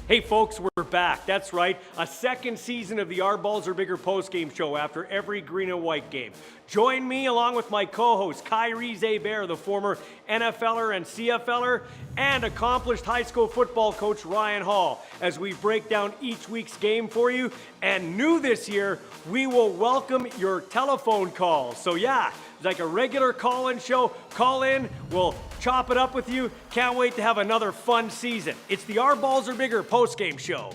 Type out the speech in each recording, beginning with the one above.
Hey folks, we're back. That's right. A second season of the Our Balls Are Bigger postgame show after every green and white game. Join me along with my co-host Kyrie Zaber, the former NFLer and CFLer, and accomplished high school football coach Ryan Hall, as we break down each week's game for you. And new this year, we will welcome your telephone calls. So yeah, like a regular call-in show. Call in, we'll chop it up with you. Can't wait to have another fun season. It's the Our Balls Are Bigger postgame show.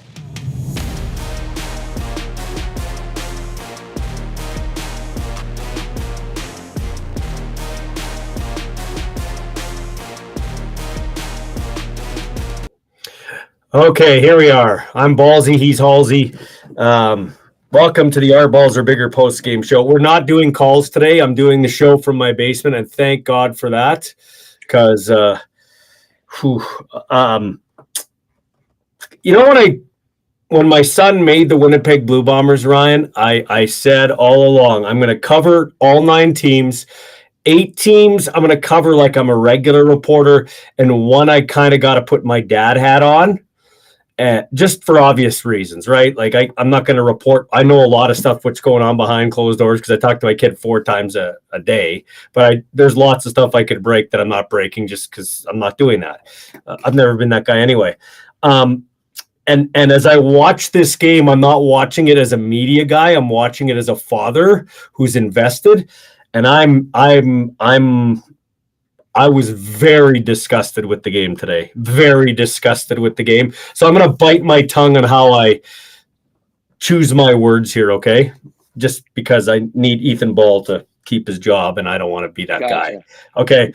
Okay, here we are. I'm Ballsy, he's Hallsy. Welcome to the Our Balls Are Bigger post-game show. We're not doing calls today. I'm doing the show from my basement, and thank God for that, because, when my son made the Winnipeg Blue Bombers, Ryan, I said all along, I'm going to cover all 9 teams. 8 teams, I'm going to cover like I'm a regular reporter, and one I kind of got to put my dad hat on. Just for obvious reasons, right? Like I'm not going to report. I know a lot of stuff what's going on behind closed doors because I talk to my kid 4 times a day. But there's lots of stuff I could break that I'm not breaking just because I'm not doing that. I've never been that guy anyway. And as I watch this game, I'm not watching it as a media guy. I'm watching it as a father who's invested, and I was very disgusted with the game today. Very disgusted with the game. So I'm going to bite my tongue on how I choose my words here, okay? Just because I need Ethan Ball to keep his job, and I don't want to be that guy. Okay.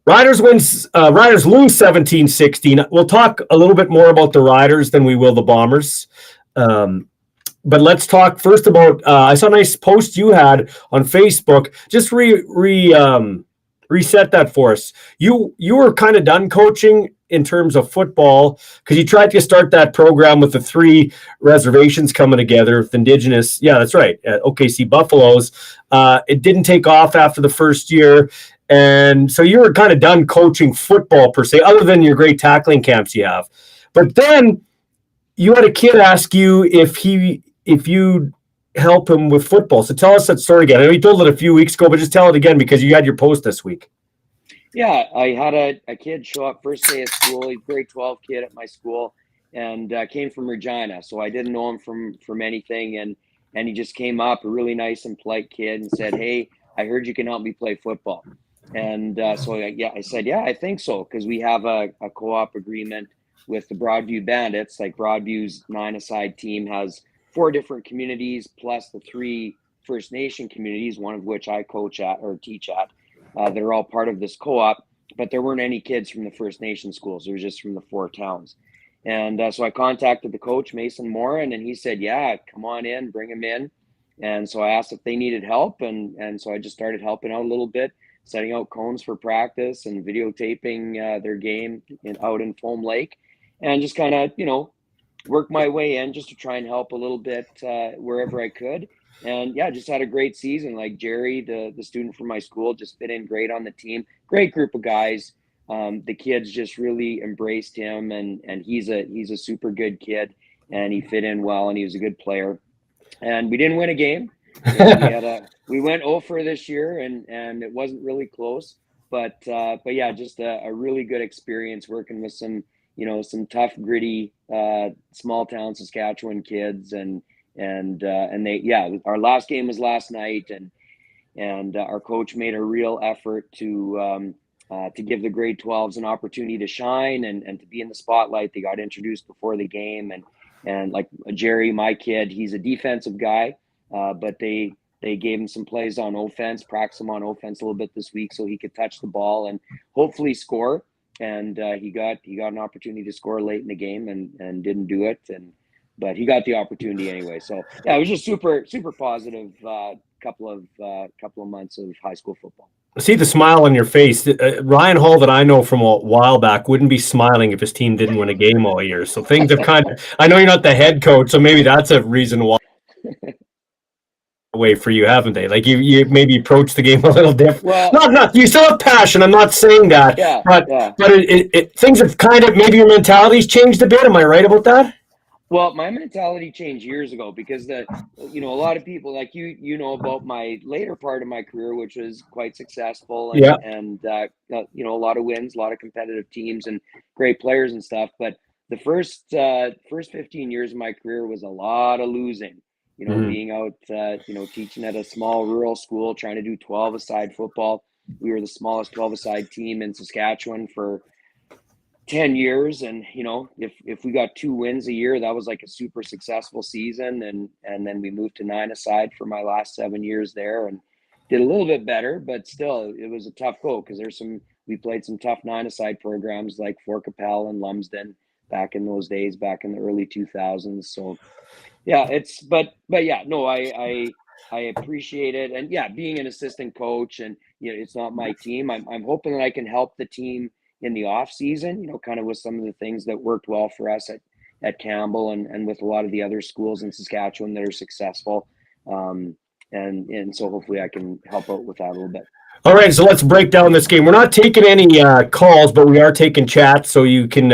Riders lose 17-16. We'll talk a little bit more about the Riders than we will the Bombers. But let's talk first about I saw a nice post you had on Facebook. Just reset that for us. You were kind of done coaching in terms of football because you tried to start that program with the 3 reservations coming together with Indigenous. Yeah, that's right. OKC Buffaloes. It didn't take off after the first year. And so you were kind of done coaching football per se, other than your great tackling camps you have. But then you had a kid ask you if you help him with football. So tell us that story again. I know you told it a few weeks ago, but just tell it again because you had your post this week. Yeah, I had a kid show up first day of school. He's a grade 12 kid at my school, and came from Regina. So I didn't know him from anything, and he just came up, a really nice and polite kid, and said, "Hey, I heard you can help me play football." And I said, "Yeah, I think so," because we have a co-op agreement with the Broadview Bandits. Like Broadview's 9-a-side team has 4 different communities plus the 3 First Nation communities, one of which I coach at or teach at. That are all part of this co-op, but there weren't any kids from the First Nation schools. It was just from the 4 towns. And so I contacted the coach, Mason Moran, and he said, "Yeah, come on in, bring him in." And so I asked if they needed help. And so I just started helping out a little bit, setting out cones for practice and videotaping their game out in Foam Lake, and just kind of, work my way in just to try and help a little bit wherever I could. And yeah, just had a great season. Like Jerry, the student from my school, just fit in great on the team. Great group of guys. The kids just really embraced him, and he's a super good kid, and he fit in well, and he was a good player. And we didn't win a game. We went 0 for this year, and it wasn't really close. But yeah, just a really good experience working with some tough, gritty, small town Saskatchewan kids, and our last game was last night, and our coach made a real effort to give the grade 12s an opportunity to shine and to be in the spotlight. They got introduced before the game, and like Jerry, my kid, he's a defensive guy, but they gave him some plays on offense, practice him on offense a little bit this week so he could touch the ball and hopefully score. And he got an opportunity to score late in the game and didn't do it, but he got the opportunity anyway. So yeah, it was just super positive couple of months of high school football. See the smile on your face. Ryan Hall, that I know from a while back, wouldn't be smiling if his team didn't win a game all year. So things have I know you're not the head coach, so maybe that's a reason why. way for you, haven't they? Like you maybe approach the game a little different. Well, Not you still have passion. I'm not saying that, yeah, but yeah. things have kind of, maybe your mentality's changed a bit. Am I right about that? Well, my mentality changed years ago because a lot of people like about my later part of my career, which was quite successful Yeah. and a lot of wins, a lot of competitive teams and great players and stuff. But the first 15 years of my career was a lot of losing, Mhm. being out, teaching at a small rural school, trying to do 12-a-side football. We were the smallest 12-a-side team in Saskatchewan for 10 years, and if we got 2 wins a year, that was like a super successful season. And then we moved to 9-a-side for my last 7 years there and did a little bit better, but still it was a tough go because we played some tough 9-a-side programs like Fort Capel and Lumsden back in those days, back in the early 2000s. So yeah, but yeah, no, I appreciate it. And yeah, being an assistant coach, and it's not my team. I'm hoping that I can help the team in the off season, kind of with some of the things that worked well for us at Campbell and with a lot of the other schools in Saskatchewan that are successful. And so hopefully I can help out with that a little bit. All right, so let's break down this game. We're not taking any calls, but we are taking chat, so you can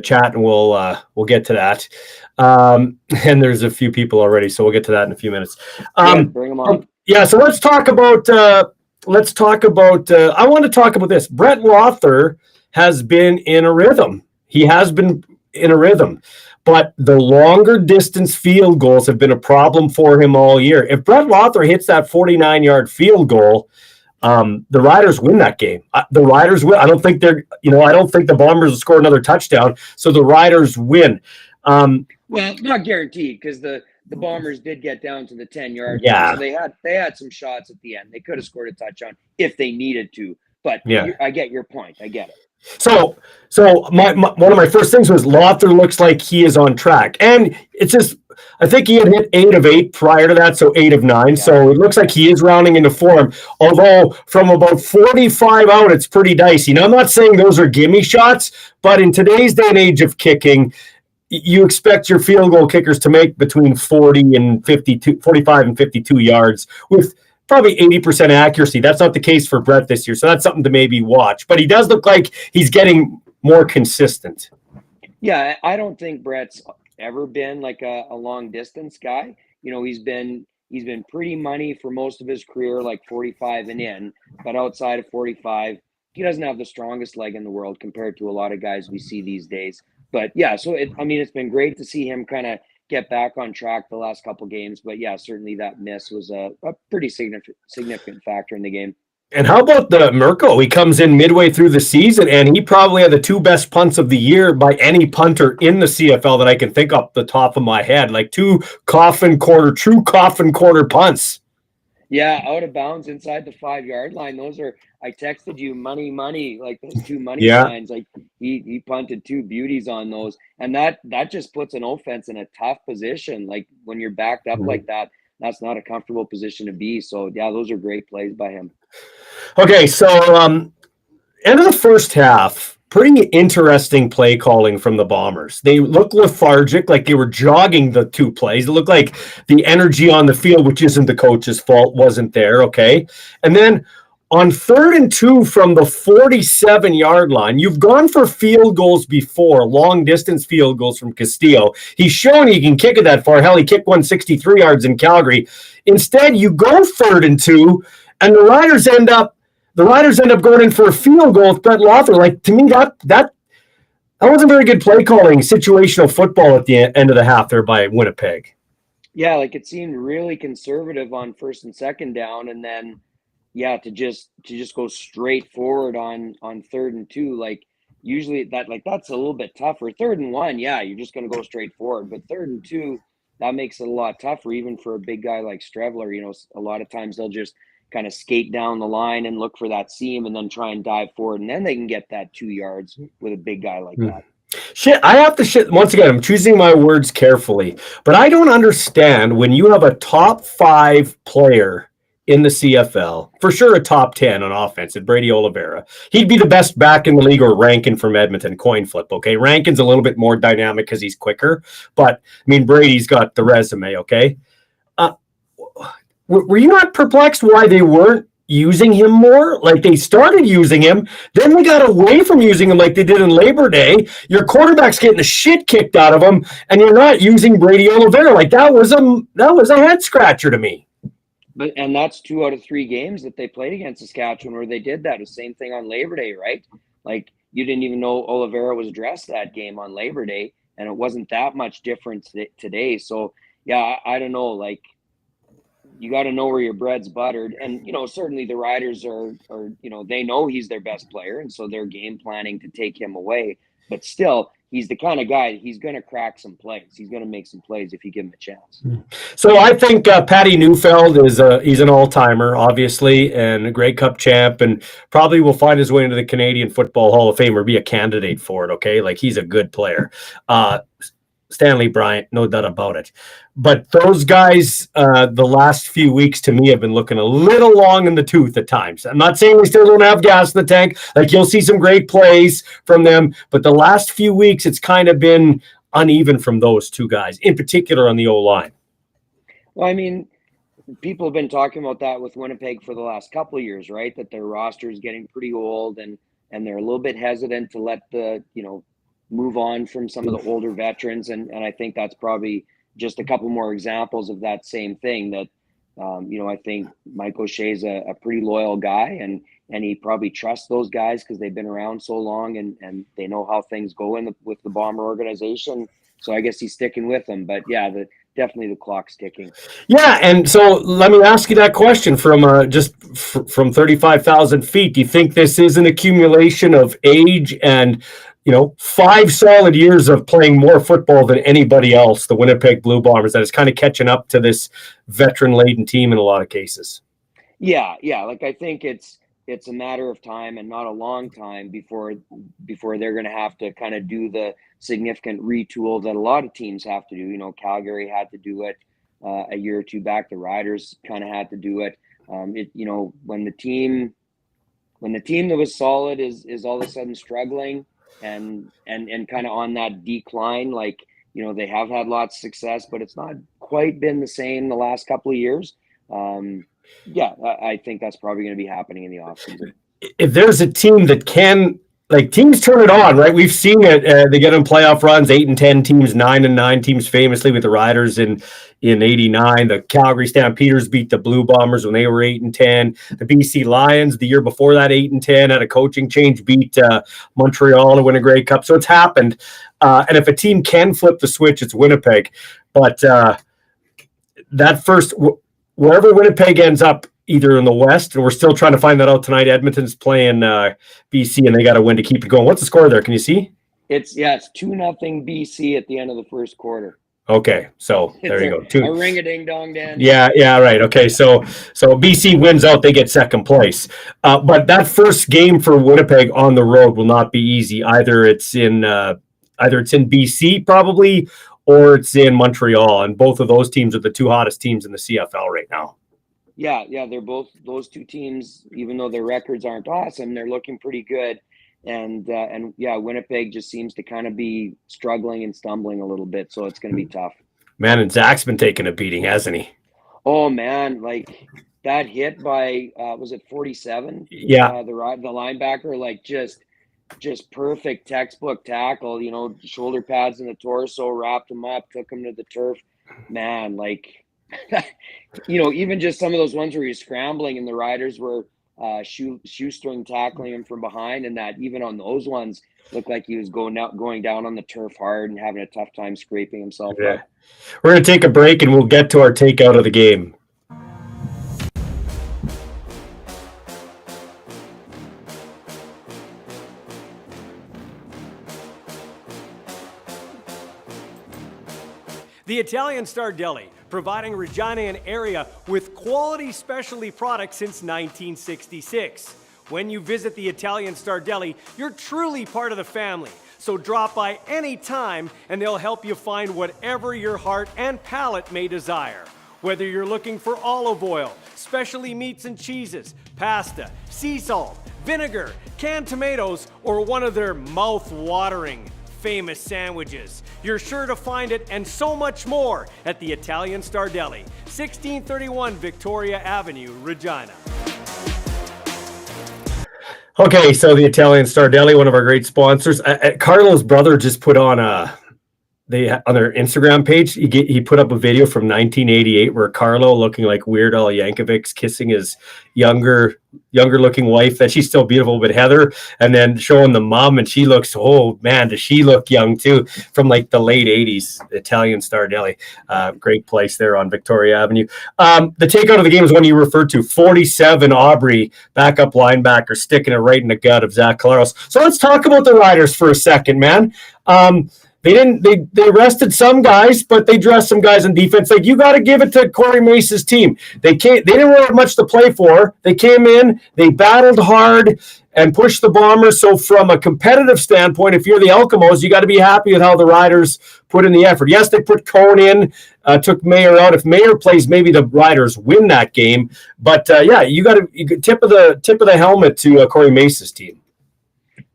chat, and we'll get to that. And there's a few people already, so we'll get to that in a few minutes. Bring them on. Yeah, so let's talk about. I want to talk about this. Brett Lothar has been in a rhythm. He has been in a rhythm, but the longer distance field goals have been a problem for him all year. If Brett Lothar hits that 49-yard field goal, the Riders win that game. The Riders win. I don't think the Bombers will score another touchdown, so the Riders win. Well, not guaranteed, because the Bombers did get down to the 10-yard line, so they had some shots at the end. They could have scored a touchdown if they needed to. But yeah, I get your point. I get it. So one of my first things was Lothar looks like he is on track, and it's just, I think he had hit 8 of 8 prior to that, so 8 of 9. Yeah. So it looks like he is rounding into form. Although from about 45 out, it's pretty dicey. Now, I'm not saying those are gimme shots, but in today's day and age of kicking, you expect your field goal kickers to make between 45 and 52 yards with probably 80% accuracy. That's not the case for Brett this year, so that's something to maybe watch. But he does look like he's getting more consistent. Yeah, I don't think Brett's ever been like a long distance guy. He's been pretty money for most of his career, like 45 and in. But outside of 45, he doesn't have the strongest leg in the world compared to a lot of guys we see these days. But yeah, so it's been great to see him kind of get back on track the last couple games. But yeah, certainly that miss was a pretty significant factor in the game. And how about the Mirko? He comes in midway through the season, and he probably had the 2 best punts of the year by any punter in the CFL that I can think off the top of my head. Like 2 true coffin quarter punts. Yeah, out of bounds inside the 5-yard line. Those are, I texted you money, like those 2 money signs. Like he punted 2 beauties on those. And that just puts an offense in a tough position. Like when you're backed up like that, that's not a comfortable position to be. So yeah, those are great plays by him. Okay, so end of the first half, pretty interesting play calling from the Bombers. They looked lethargic, like they were jogging the 2 plays. It looked like the energy on the field, which isn't the coach's fault, wasn't there, okay? And then on 3rd and 2 from the 47-yard line, you've gone for field goals before, long-distance field goals from Castillo. He's shown he can kick it that far. Hell, he kicked 163 yards in Calgary. Instead, you go 3rd and 2, and the Riders end up going in for a field goal with Brett Lothar. Like, to me, that wasn't very good play calling, situational football at the end of the half there by Winnipeg. Yeah, like it seemed really conservative on 1st and 2nd down, and then yeah, to just go straight forward on 3rd and 2. Like usually that's a little bit tougher. 3rd and 1, yeah, you're just going to go straight forward. But 3rd and 2, that makes it a lot tougher, even for a big guy like Strevler. A lot of times they'll just kind of skate down the line and look for that seam and then try and dive forward, and then they can get that 2 yards with a big guy like that. Once again, I'm choosing my words carefully, but I don't understand when you have a top 5 player in the CFL, for sure a top 10 on offense at Brady Oliveira. He'd be the best back in the league, or Rankin from Edmonton, coin flip, okay? Rankin's a little bit more dynamic because he's quicker, but I mean, Brady's got the resume, okay? were you not perplexed why they weren't using him more? Like, they started using him, then they got away from using him like they did in Labor Day. Your quarterback's getting the shit kicked out of him, and you're not using Brady Oliveira. Like, that was a head scratcher to me. And that's 2 out of 3 games that they played against Saskatchewan where they did that. The same thing on Labor Day, right? Like, you didn't even know Oliveira was dressed that game on Labor Day, and it wasn't that much different today. So, yeah, I don't know. Like, you got to know where your bread's buttered. And, certainly the Riders are, they know he's their best player, and so they're game planning to take him away. But still, he's the kind of guy, he's going to crack some plays. He's going to make some plays if you give him a chance. So I think Patty Neufeld he's an all-timer, obviously, and a Grey Cup champ, and probably will find his way into the Canadian Football Hall of Fame or be a candidate for it, okay? Like, he's a good player. Stanley Bryant, no doubt about it. But those guys, the last few weeks to me have been looking a little long in the tooth at times. I'm not saying we still don't have gas in the tank. Like, you'll see some great plays from them, but the last few weeks it's kind of been uneven from those two guys, in particular on the O-line. Well, I mean, people have been talking about that with Winnipeg for the last couple of years, right? That their roster is getting pretty old, and they're a little bit hesitant to let move on from some of the older veterans. And I think that's probably just a couple more examples of that same thing that, I think Mike O'Shea's a pretty loyal guy, and he probably trusts those guys because they've been around so long and they know how things go with the Bomber organization. So I guess he's sticking with them. But yeah, definitely the clock's ticking. Yeah, and so let me ask you that question from from 35,000 feet. Do you think this is an accumulation of age and 5 solid years of playing more football than anybody else, the Winnipeg Blue Bombers, that is kind of catching up to this veteran-laden team in a lot of cases? Yeah. Like, I think it's a matter of time and not a long time before they're going to have to kind of do the significant retool that a lot of teams have to do. Calgary had to do it a year or two back. The Riders kind of had to do it. When the team that was solid is all of a sudden struggling and kind of on that decline, like, they have had lots of success, but it's not quite been the same the last couple of years. I think that's probably going to be happening in the offseason. If there's a team that can, like, teams turn it on, right? We've seen it. They get in playoff runs, 8-10 teams, 9-9 teams, famously with the Riders in '89. The Calgary Stampeders beat the Blue Bombers when they were 8-10. The BC Lions, the year before that, 8-10, had a coaching change, beat Montreal to win a Grey Cup. So it's happened. And if a team can flip the switch, it's Winnipeg. But that first, wherever Winnipeg ends up, either in the West, and we're still trying to find that out tonight. Edmonton's playing BC, and they got to win to keep it going. What's the score there? Can you see? It's 2-0 BC at the end of the first quarter. Okay, so there you go. A ring-a-ding-dong, Dan. Yeah, right. Okay, so BC wins out, they get second place. But that first game for Winnipeg on the road will not be easy. Either it's in BC probably, or it's in Montreal, and both of those teams are the two hottest teams in the CFL right now. Yeah, they're both, those two teams, even though their records aren't awesome, they're looking pretty good. And Winnipeg just seems to kind of be struggling and stumbling a little bit, so it's going to be tough. Man, and Zach's been taking a beating, hasn't he? Oh man, like that hit by was it 47? Yeah, the linebacker, like just perfect textbook tackle. Shoulder pads in the torso, wrapped him up, took him to the turf. Man, like. Even just some of those ones where he's scrambling and the Riders were shoestring tackling him from behind, and that even on those ones looked like he was going down on the turf hard and having a tough time scraping himself up. We're going to take a break and we'll get to our takeout of the game. The Italian Star Deli, providing Regina and area with quality specialty products since 1966. When you visit the Italian Star Deli, you're truly part of the family. So drop by any time and they'll help you find whatever your heart and palate may desire. Whether you're looking for olive oil, specialty meats and cheeses, pasta, sea salt, vinegar, canned tomatoes, or one of their mouth-watering famous sandwiches. You're sure to find it and so much more at the Italian Star Deli, 1631 Victoria Avenue, Regina. Okay, so the Italian Star Deli, one of our great sponsors. Carlo's brother just put on on their Instagram page. He put up a video from 1988 where Carlo, looking like Weird Al Yankovic's kissing his younger looking wife. That she's still beautiful, but Heather, and then showing the mom, and she looks, oh man, does she look young too? From like the late 80s, Italian Star Deli, great place there on Victoria Avenue. The takeout of the game is one you referred to. 47 Aubrey, backup linebacker, sticking it right in the gut of Zach Collaros. So let's talk about the Riders for a second, man. They arrested some guys, but they dressed some guys on defense. Like, you got to give it to Corey Mace's team. They didn't really have much to play for. They came in, they battled hard and pushed the Bombers. So from a competitive standpoint, if you're the Elkamos, you got to be happy with how the Riders put in the effort. Yes, they put Cone in, took Mayer out. If Mayer plays, maybe the Riders win that game. But you got to tip of the helmet to Corey Mace's team.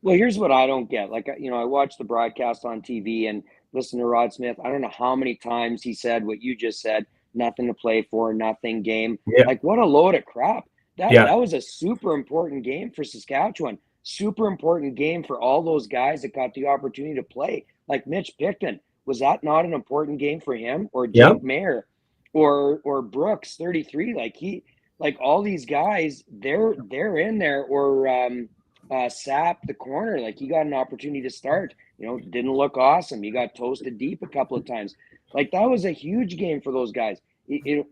Well, here's what I don't get. Like, I watched the broadcast on TV and listened to Rod Smith. I don't know how many times he said what you just said, nothing to play for, nothing game. Yeah. Like, what a load of crap. That was a super important game for Saskatchewan. Super important game for all those guys that got the opportunity to play. Like Mitch Picton. Was that not an important game for him? Or Jake Mayer or Brooks, 33? Like all these guys, they're in there. Or Sap, the corner, like, he got an opportunity to start, didn't look awesome. He got toasted deep a couple of times. Like, that was a huge game for those guys. Even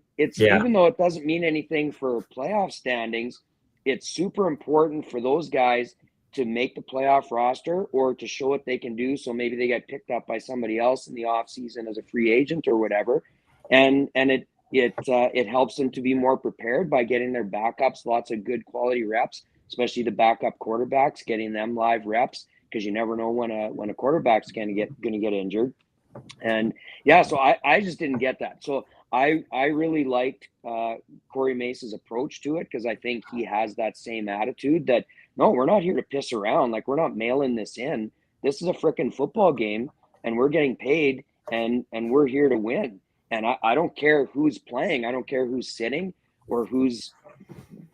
though it doesn't mean anything for playoff standings, it's super important for those guys to make the playoff roster or to show what they can do. So maybe they get picked up by somebody else in the offseason as a free agent or whatever. And it helps them to be more prepared by getting their backups, lots of good quality reps, especially the backup quarterbacks, getting them live reps, because you never know when a quarterback's going to get injured. And so I just didn't get that. So I really liked Corey Mace's approach to it, because I think he has that same attitude that, no, we're not here to piss around. Like, we're not mailing this in. This is a freaking football game, and we're getting paid, and we're here to win. And I don't care who's playing. I don't care who's sitting or who's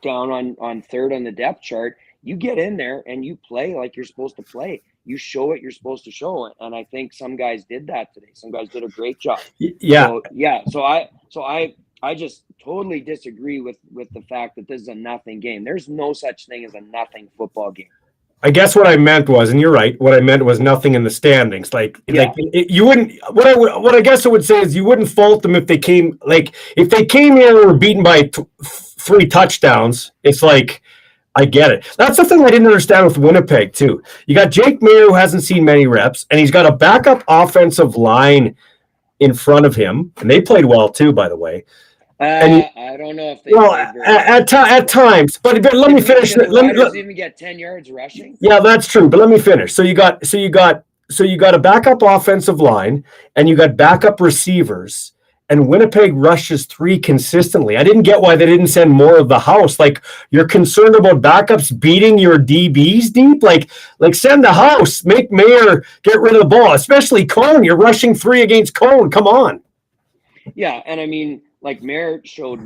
down on third on the depth chart. You get in there and you play like you're supposed to play. You show what you're supposed to show. And I think some guys did that today. Some guys did a great job. Yeah. So I just totally disagree with the fact that this is a nothing game. There's no such thing as a nothing football game. I guess what I meant was, and you're right, what I meant was nothing in the standings. You wouldn't. What I guess I would say is, you wouldn't fault them if they came here and were beaten by 3 touchdowns. It's like, I get it. That's the thing I didn't understand with Winnipeg too. You got Jake Mayer, who hasn't seen many reps, and he's got a backup offensive line in front of him, and they played well too, by the way. I don't know if they at times, but let me finish. Let me even get 10 yards rushing. Yeah, that's true. But let me finish. So you got a backup offensive line, and you got backup receivers, and Winnipeg rushes 3 consistently. I didn't get why they didn't send more of the house. Like, you're concerned about backups beating your DBs deep. Like send the house. Make Mayer get rid of the ball, especially Cone. You're rushing 3 against Cone. Come on. Yeah, and I mean, like, Mayer showed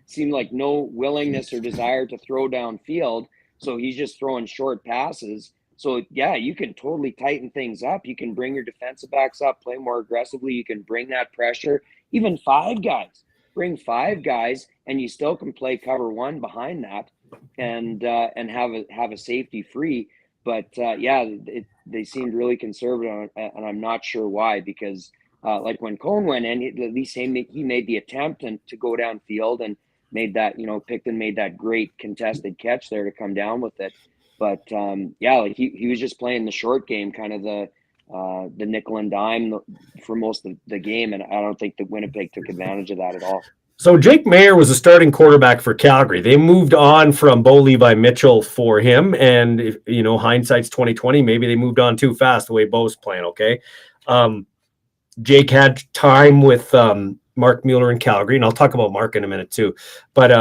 seemed like no willingness or desire to throw downfield. So he's just throwing short passes. So, you can totally tighten things up. You can bring your defensive backs up, play more aggressively. You can bring that pressure. Even 5 guys. Bring 5 guys, and you still can play cover 1 behind that and have a safety free. But, they seemed really conservative, and I'm not sure why, because like when Cone went in, at least he made the attempt to go downfield and made that, Picton made that great contested catch there to come down with it. But he was just playing the short game, kind of the nickel and dime for most of the game, and I don't think that Winnipeg took advantage of that at all. So Jake Mayer was a starting quarterback for Calgary. They moved on from Bo Levi Mitchell for him, and hindsight's 2020. Maybe they moved on too fast the way Bo's playing. Okay. Jake had time with Mark Mueller in Calgary, and I'll talk about Mark in a minute too. But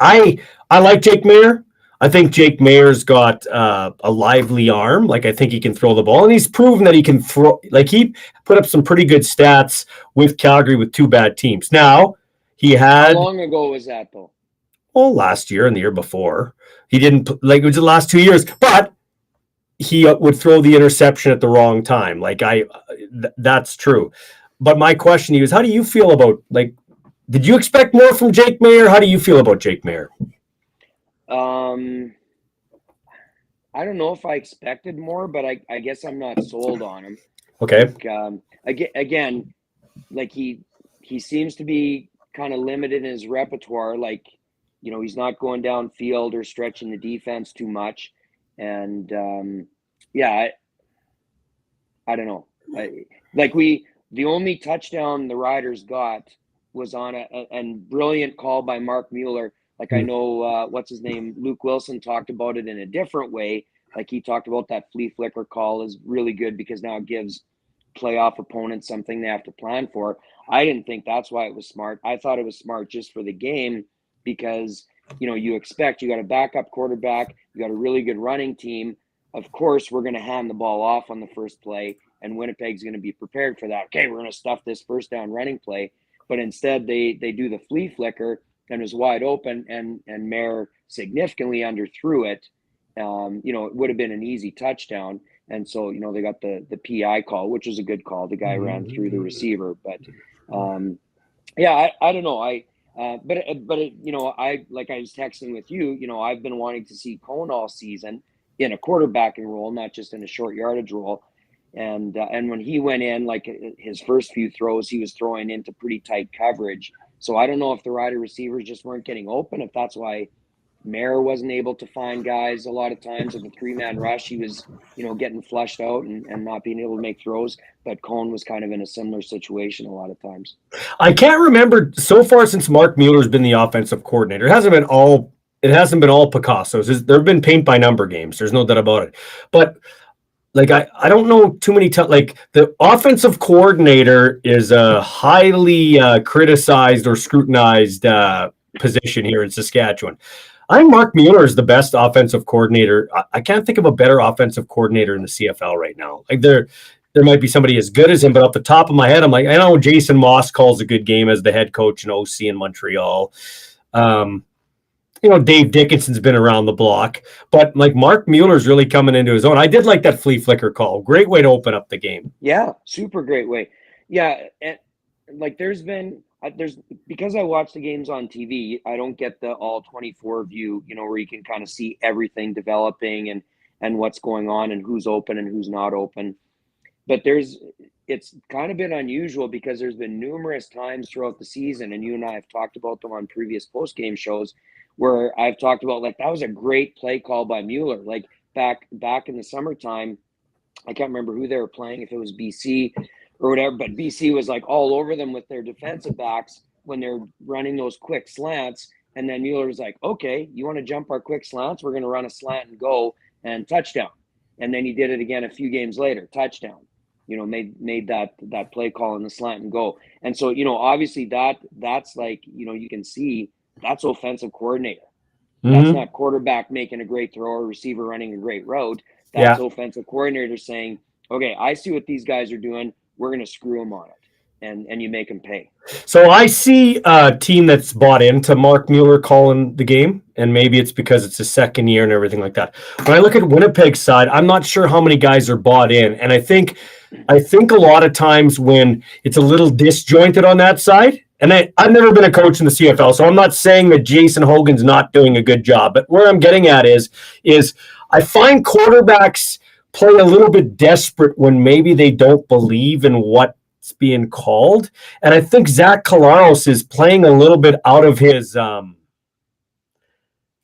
I like Jake Mayer. I think Jake Mayer's got a lively arm. Like, I think he can throw the ball, and he's proven that he can throw. Like, he put up some pretty good stats with Calgary with 2 bad teams. Now, he had. How long ago was that, though? Well, last year and the year before. He didn't, like, it was the last 2 years, but he would throw the interception at the wrong time. Like, that's true. But my question to you is, how do you feel about, like, did you expect more from Jake Mayer? How do you feel about Jake Mayer? I don't know if I expected more, but I guess I'm not sold on him. Okay. Like, again, like he seems to be kind of limited in his repertoire. Like, you know, he's not going downfield or stretching the defense too much. And I don't know. The only touchdown the Riders got was on a brilliant call by Mark Mueller. Like, I know, what's his name? Luke Wilson talked about it in a different way. Like, he talked about that flea flicker call is really good because now it gives playoff opponents something they have to plan for. I didn't think that's why it was smart. I thought it was smart just for the game because, you know, you got a backup quarterback, you got a really good running team. Of course, we're going to hand the ball off on the first play, and Winnipeg's going to be prepared for that. Okay, we're going to stuff this first down running play. But instead, they do the flea flicker, and it was wide open, and Mayer significantly underthrew it. You know, it would have been an easy touchdown. And so, you know, they got the PI call, which was a good call. The guy ran through the receiver. But, I don't know. But you know, I was texting with you, you know, I've been wanting to see Cone all season in a quarterbacking role, not just in a short yardage role. And when he went in, like his first few throws, he was throwing into pretty tight coverage. So I don't know if the Rider receivers just weren't getting open, if that's why Mayer wasn't able to find guys a lot of times with the 3-man rush. He was, you know, getting flushed out and not being able to make throws. But Cone was kind of in a similar situation a lot of times. I can't remember so far since Mark Mueller's been the offensive coordinator. It hasn't been all Picasso's. There have been paint by number games. There's no doubt about it. But like, I don't know too many times. Like, the offensive coordinator is a highly criticized or scrutinized position here in Saskatchewan. I think Mark Mueller is the best offensive coordinator. I can't think of a better offensive coordinator in the CFL right now. Like, there might be somebody as good as him, but off the top of my head, I'm like, I know Jason Moss calls a good game as the head coach in OC in Montreal. You know, Dave Dickinson's been around the block, but like Mark Mueller's really coming into his own. I did like that flea flicker call. Great way to open up the game. Yeah, super great way. Yeah, and like there's because I watch the games on TV, I don't get the all 24 view, you know, where you can kind of see everything developing and what's going on and who's open and who's not open. But it's kind of been unusual because there's been numerous times throughout the season, and you and I have talked about them on previous post-game shows, where I've talked about, like, that was a great play call by Mueller. Like back in the summertime, I can't remember who they were playing, if it was BC or whatever, but BC was like all over them with their defensive backs when they're running those quick slants. And then Mueller was like, okay, you want to jump our quick slants? We're going to run a slant and go, and touchdown. And then he did it again a few games later, touchdown. You know, made that play call in the slant and go. And so, you know, obviously that's like, you know, you can see that's offensive coordinator. That's not quarterback making a great throw or receiver running a great route. That's offensive coordinator saying, okay, I see what these guys are doing. We're going to screw them on it. And you make them pay. So I see a team that's bought into Mark Mueller calling the game, and maybe it's because it's his second year and everything like that. When I look at Winnipeg's side, I'm not sure how many guys are bought in. And I think a lot of times when it's a little disjointed on that side, and I've never been a coach in the CFL, so I'm not saying that Jason Hogan's not doing a good job. But where I'm getting at is I find quarterbacks play a little bit desperate when maybe they don't believe in what's being called. And I think Zach Collaros is playing a little bit out of his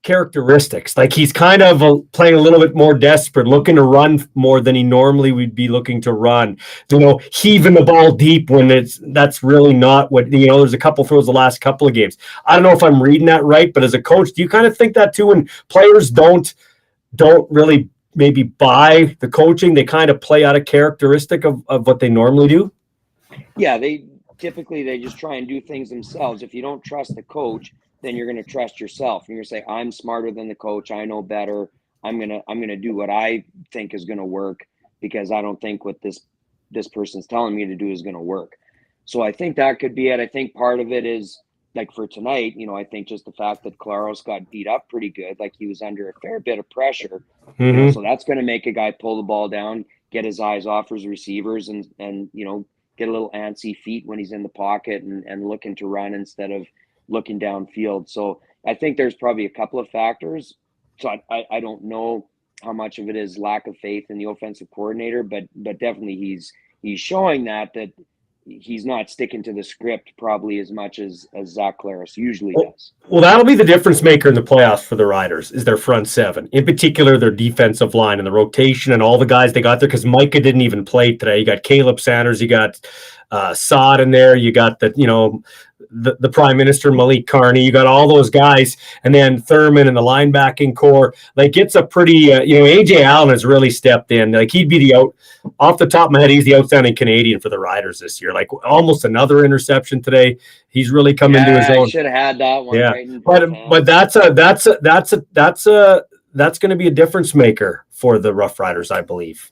characteristics. Like, he's kind of playing a little bit more desperate, looking to run more than he normally would be looking to run. You know, heaving the ball deep when that's really not what, you know, there's a couple throws the last couple of games. I don't know if I'm reading that right, but as a coach, do you kind of think that too, when players don't really maybe buy the coaching, they kind of play out of characteristic of what they normally do? Yeah, they just try and do things themselves. If you don't trust the coach, then you're going to trust yourself. And you're going to say, I'm smarter than the coach. I know better. I'm going to do what I think is going to work, because I don't think what this person's telling me to do is going to work. So I think that could be it. I think part of it is, like for tonight, I think just the fact that Claros got beat up pretty good, like he was under a fair bit of pressure, so that's going to make a guy pull the ball down, get his eyes off his receivers, and get a little antsy feet when he's in the pocket and looking to run instead of looking downfield. So I think there's probably a couple of factors. So I don't know how much of it is lack of faith in the offensive coordinator, but definitely he's showing that he's not sticking to the script probably as much as Zach Claros usually does. Well, that'll be the difference maker in the playoffs for the Riders, is their front seven, in particular their defensive line and the rotation and all the guys they got there, because Micah didn't even play today. You got Caleb Sanders, you got Sod in there, you got the Prime Minister Malik Carney, you got all those guys, and then Thurman and the linebacking core. Like, it's a pretty AJ Allen has really stepped in. Like, he'd be off the top of my head, he's the outstanding Canadian for the Riders this year. Like, almost another interception today. He's really come into his own. I should have had that one. Yeah, right but that's going to be a difference maker for the Rough Riders, I believe.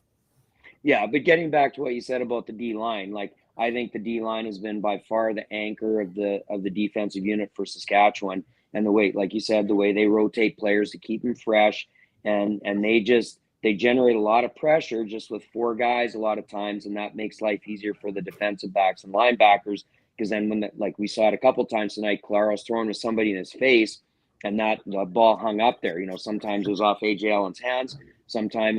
Yeah, but getting back to what you said about the D line, like, I think the D line has been by far the anchor of the defensive unit for Saskatchewan, and the way, like you said, the way they rotate players to keep them fresh, and they generate a lot of pressure just with four guys a lot of times, and that makes life easier for the defensive backs and linebackers, because then when like we saw it a couple times tonight, Claros throwing to somebody in his face, and that the ball hung up there. Sometimes it was off AJ Allen's hands. Sometimes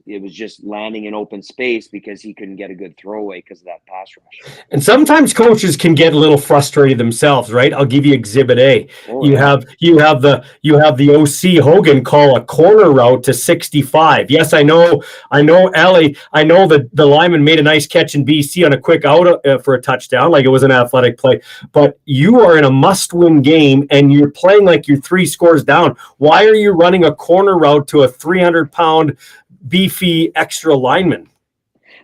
it was just landing in open space because he couldn't get a good throwaway because of that pass rush. And sometimes coaches can get a little frustrated themselves, right? I'll give you Exhibit A. You have the OC Hogan call a corner route to 65. Yes, I know Ellie. I know that the lineman made a nice catch in BC on a quick out for a touchdown, like it was an athletic play. But you are in a must-win game, and you're playing like you're 3 scores down. Why are you running a corner route to a 300-pound beefy extra lineman?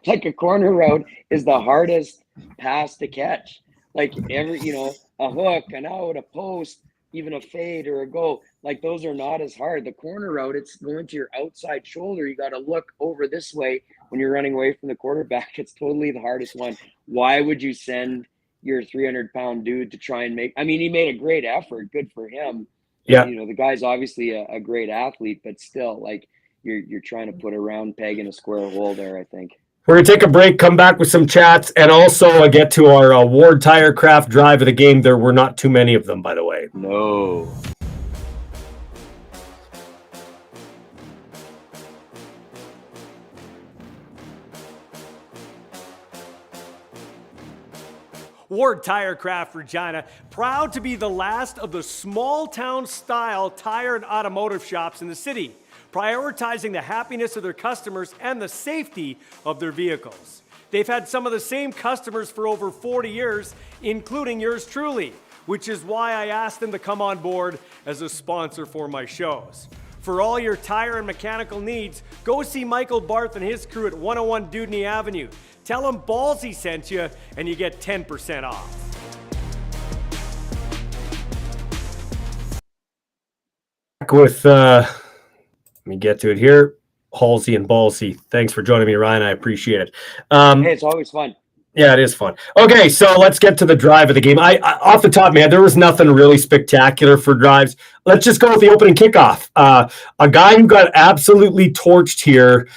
Like, a corner route is the hardest pass to catch. Like, a hook, an out, a post, even a fade or a go, like, those are not as hard. The corner route, it's going to your outside shoulder. You got to look over this way when you're running away from the quarterback. It's totally the hardest one. Why would you send your 300-pound dude to try and make? I mean, he made a great effort. Good for him. Yeah. The guy's obviously a great athlete, but still, like, you're trying to put a round peg in a square hole there, I think. We're going to take a break, come back with some chats, and also get to our Ward Tire Craft drive of the game. There were not too many of them, by the way. No. Ward Tire Craft Regina, proud to be the last of the small town style tire and automotive shops in the city, prioritizing the happiness of their customers and the safety of their vehicles. They've had some of the same customers for over 40 years, including yours truly, which is why I asked them to come on board as a sponsor for my shows. For all your tire and mechanical needs, go see Michael Barth and his crew at 101 Dudney Avenue. Tell them Ballsy sent you, and you get 10% off. Back with, let me get to it here. Hallsy and Ballsy. Thanks for joining me, Ryan. I appreciate it. Hey, it's always fun. Yeah, it is fun. Okay, so let's get to the drive of the game. I off the top, man, there was nothing really spectacular for drives. Let's just go with the opening kickoff. A guy who got absolutely torched here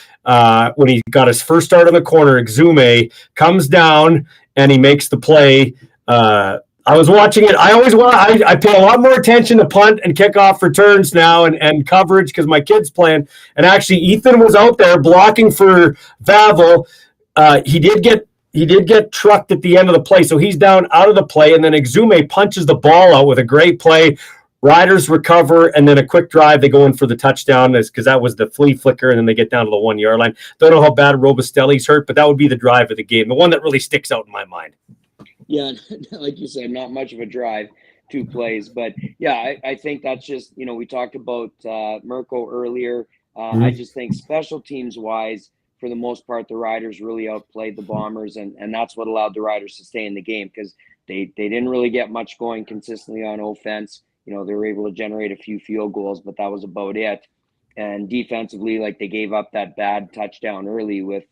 when he got his first start on the corner, Exume, comes down and he makes the play. I was watching it. I pay a lot more attention to punt and kickoff returns now and coverage because my kid's playing. And actually, Ethan was out there blocking for Vavel. He did get trucked at the end of the play, so he's down out of the play, and then Exume punches the ball out with a great play. Riders recover, and then a quick drive. They go in for the touchdown because that was the flea flicker, and then they get down to the 1 yard line. Don't know how bad Robustelli's hurt, but that would be the drive of the game, the one that really sticks out in my mind. Yeah, like you said, not much of a drive, 2 plays. But, yeah, I think that's just, we talked about Mirko earlier. I just think special teams-wise, for the most part, the Riders really outplayed the Bombers, and that's what allowed the Riders to stay in the game because they didn't really get much going consistently on offense. they were able to generate a few field goals, but that was about it. And defensively, like, they gave up that bad touchdown early with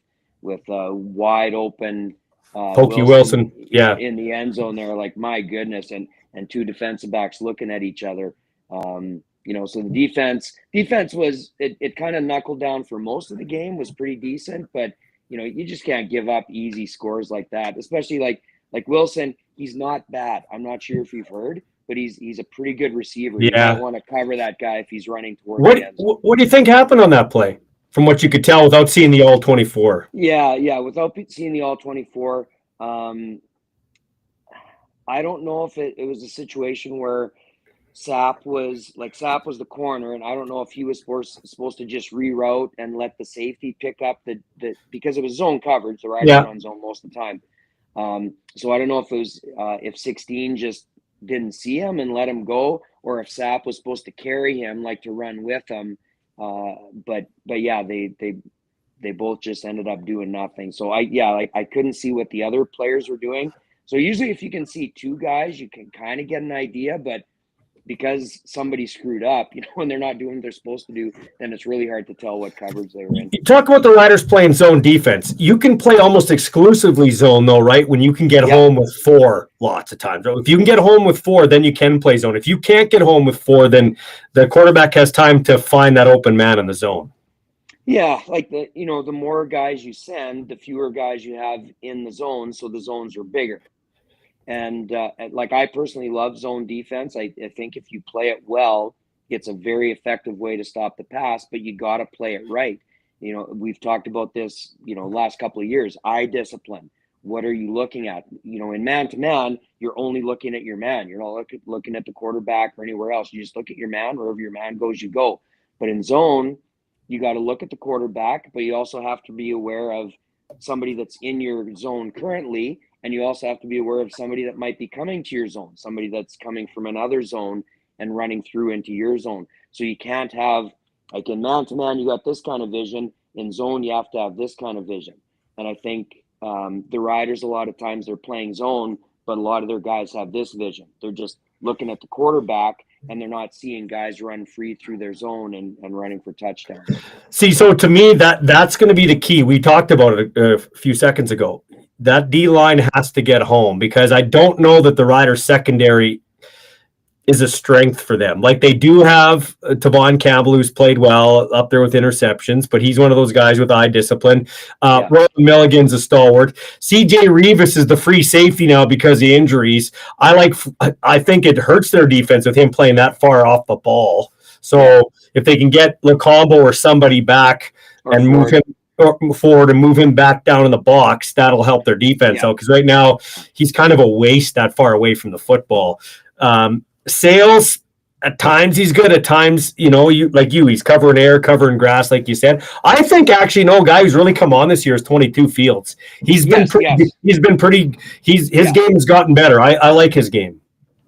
wide open Pokey Wilson. Yeah. in the end zone there. Like, my goodness, and two defensive backs looking at each other. So the defense was, it kind of knuckled down for most of the game, was pretty decent, but you just can't give up easy scores like that, especially like Wilson. He's not bad. I'm not sure if you've heard, but he's a pretty good receiver. You might want to cover that guy if he's running towards the end zone. What do you think happened on that play, from what you could tell without seeing the all 24? Yeah, without seeing the all 24, I don't know if it was a situation where Sapp was the corner, and I don't know if he was supposed to just reroute and let the safety pick up the because it was zone coverage. The Riders run zone most of the time. So I don't know if it was if 16 just didn't see him and let him go, or if Sapp was supposed to carry him, like, to run with him. But yeah, they both just ended up doing nothing. So I couldn't see what the other players were doing. So usually if you can see two guys, you can kind of get an idea, but because somebody screwed up, when they're not doing what they're supposed to do, then it's really hard to tell what coverage they were in. You talk about the Riders playing zone defense. You can play almost exclusively zone, though, right? When you can get home with 4 lots of times. If you can get home with 4, then you can play zone. If you can't get home with 4, then the quarterback has time to find that open man in the zone. Yeah, like the more guys you send, the fewer guys you have in the zone, so the zones are bigger. And like, I personally love zone defense. I think if you play it well, it's a very effective way to stop the pass, but you got to play it right. We've talked about this, last couple of years. Eye discipline. What are you looking at? In man-to-man, you're only looking at your man. You're not looking at the quarterback or anywhere else. You just look at your man. Wherever your man goes, you go. But in zone, you got to look at the quarterback, but you also have to be aware of somebody that's in your zone currently. And you also have to be aware of somebody that might be coming to your zone, somebody that's coming from another zone and running through into your zone. So you can't have, like, in man-to-man, you got this kind of vision. In zone, you have to have this kind of vision. And I think the Riders, a lot of times, they're playing zone, but a lot of their guys have this vision. They're just looking at the quarterback, and they're not seeing guys run free through their zone and running for touchdowns. See, so to me, that's going to be the key. We talked about it a few seconds ago. That D-line has to get home, because I don't know that the Riders secondary is a strength for them. Like, they do have Tavon Campbell, who's played well up there with interceptions, but he's one of those guys with eye discipline. Roland Milligan's a stalwart. CJ Revis is the free safety now because of injuries. I think it hurts their defense with him playing that far off the ball. So if they can get LeCombo or somebody back and move him forward and move him back down in the box, that'll help their defense out, because right now he's kind of a waste that far away from the football. Sales, at times he's good, at times he's covering air, covering grass, like you said. I think actually no guy who's really come on this year is 22 Fields. His game has gotten better. I like his game.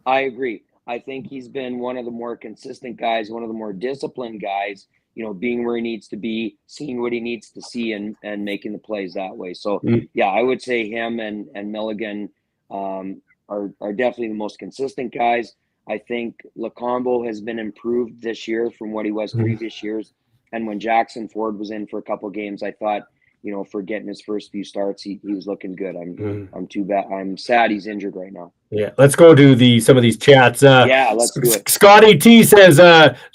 I agree. I think he's been one of the more consistent guys, one of the more disciplined guys, being where he needs to be, seeing what he needs to see, and making the plays that way. So, I would say him and Milligan are definitely the most consistent guys. I think LeCombo has been improved this year from what he was previous years. And when Jackson Ford was in for a couple of games, I thought, for getting his first few starts, he was looking good. I'm too bad. I'm sad he's injured right now. Yeah, let's go to some of these chats. Let's do it. Scotty T says,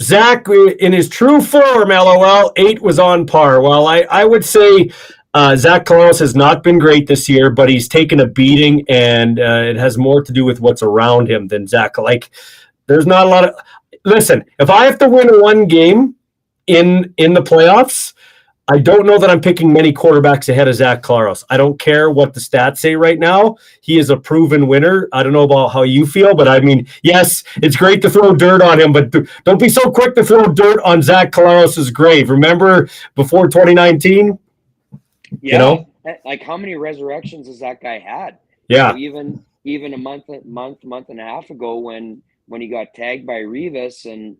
Zach, in his true form, LOL, 8 was on par. Well, I would say Zach Collaros has not been great this year, but he's taken a beating, and it has more to do with what's around him than Zach. Like, there's not a lot of – listen, if I have to win one game in the playoffs, I don't know that I'm picking many quarterbacks ahead of Zach Collaros. I don't care what the stats say right now. He is a proven winner. I don't know about how you feel, but I mean, yes, it's great to throw dirt on him, but don't be so quick to throw dirt on Zach Collaros' grave. Remember before 2019? Yeah. Like, how many resurrections has that guy had? Yeah. Even a month and a half ago when he got tagged by Revis and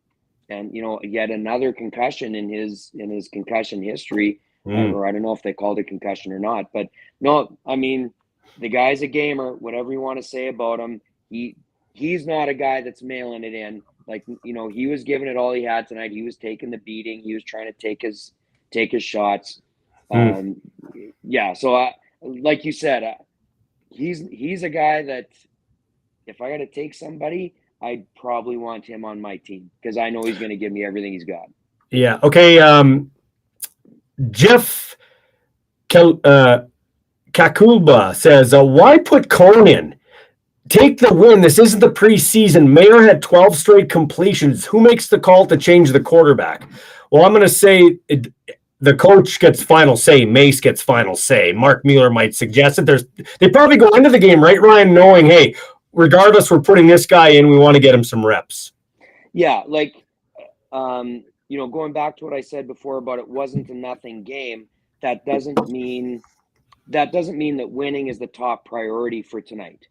yet another concussion in his concussion history. Or I don't know if they called it concussion or not, but no, I mean, the guy's a gamer, whatever you want to say about him. He's not a guy that's mailing it in. Like, he was giving it all he had tonight. He was taking the beating. He was trying to take his shots. Yeah. So like you said, he's a guy that if I got to take somebody, I'd probably want him on my team because I know he's going to give me everything he's got. Yeah. Okay. Jeff Kakulba says, why put Cone in? Take the win. This isn't the preseason. Mayer had 12 straight completions. Who makes the call to change the quarterback? Well, I'm going to say the coach gets final say. Mace gets final say. Mark Mueller might suggest it. They probably go into the game, right, Ryan, knowing, hey, regardless, we're putting this guy in. We want to get him some reps. Yeah, like, going back to what I said before about it wasn't a nothing game, that doesn't mean that winning is the top priority for tonight.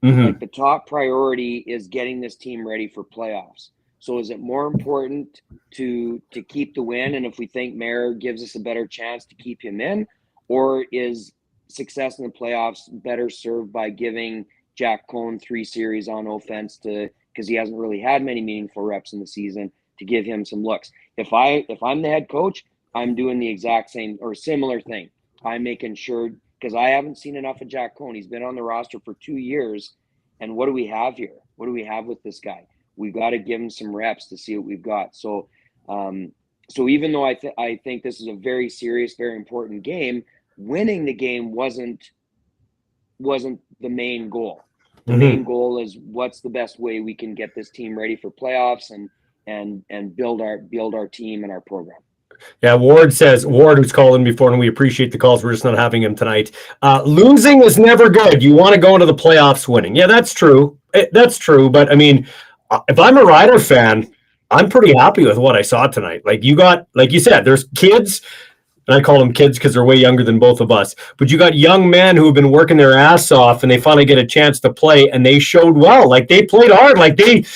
Like, the top priority is getting this team ready for playoffs. So is it more important to keep the win, and if we think Mayer gives us a better chance to keep him in, or is success in the playoffs better served by giving Jack Cone 3 series on offense because he hasn't really had many meaningful reps in the season, to give him some looks? If I'm the head coach, I'm doing the exact same or similar thing. I'm making sure, because I haven't seen enough of Jack Cone. He's been on the roster for 2 years. And what do we have here? What do we have with this guy? We've got to give him some reps to see what we've got. So, so even though I think this is a very serious, very important game, winning the game wasn't the main goal. The main goal is what's the best way we can get this team ready for playoffs and build our team and our program. Yeah, Ward, who's called in before, and we appreciate the calls. We're just not having him tonight. Losing is never good. You want to go into the playoffs winning. Yeah, that's true. That's true. But, I mean, if I'm a Rider fan, I'm pretty happy with what I saw tonight. Like you said, there's kids, and I call them kids because they're way younger than both of us. But you got young men who have been working their ass off, and they finally get a chance to play, and they showed well. Like, they played hard. Like, they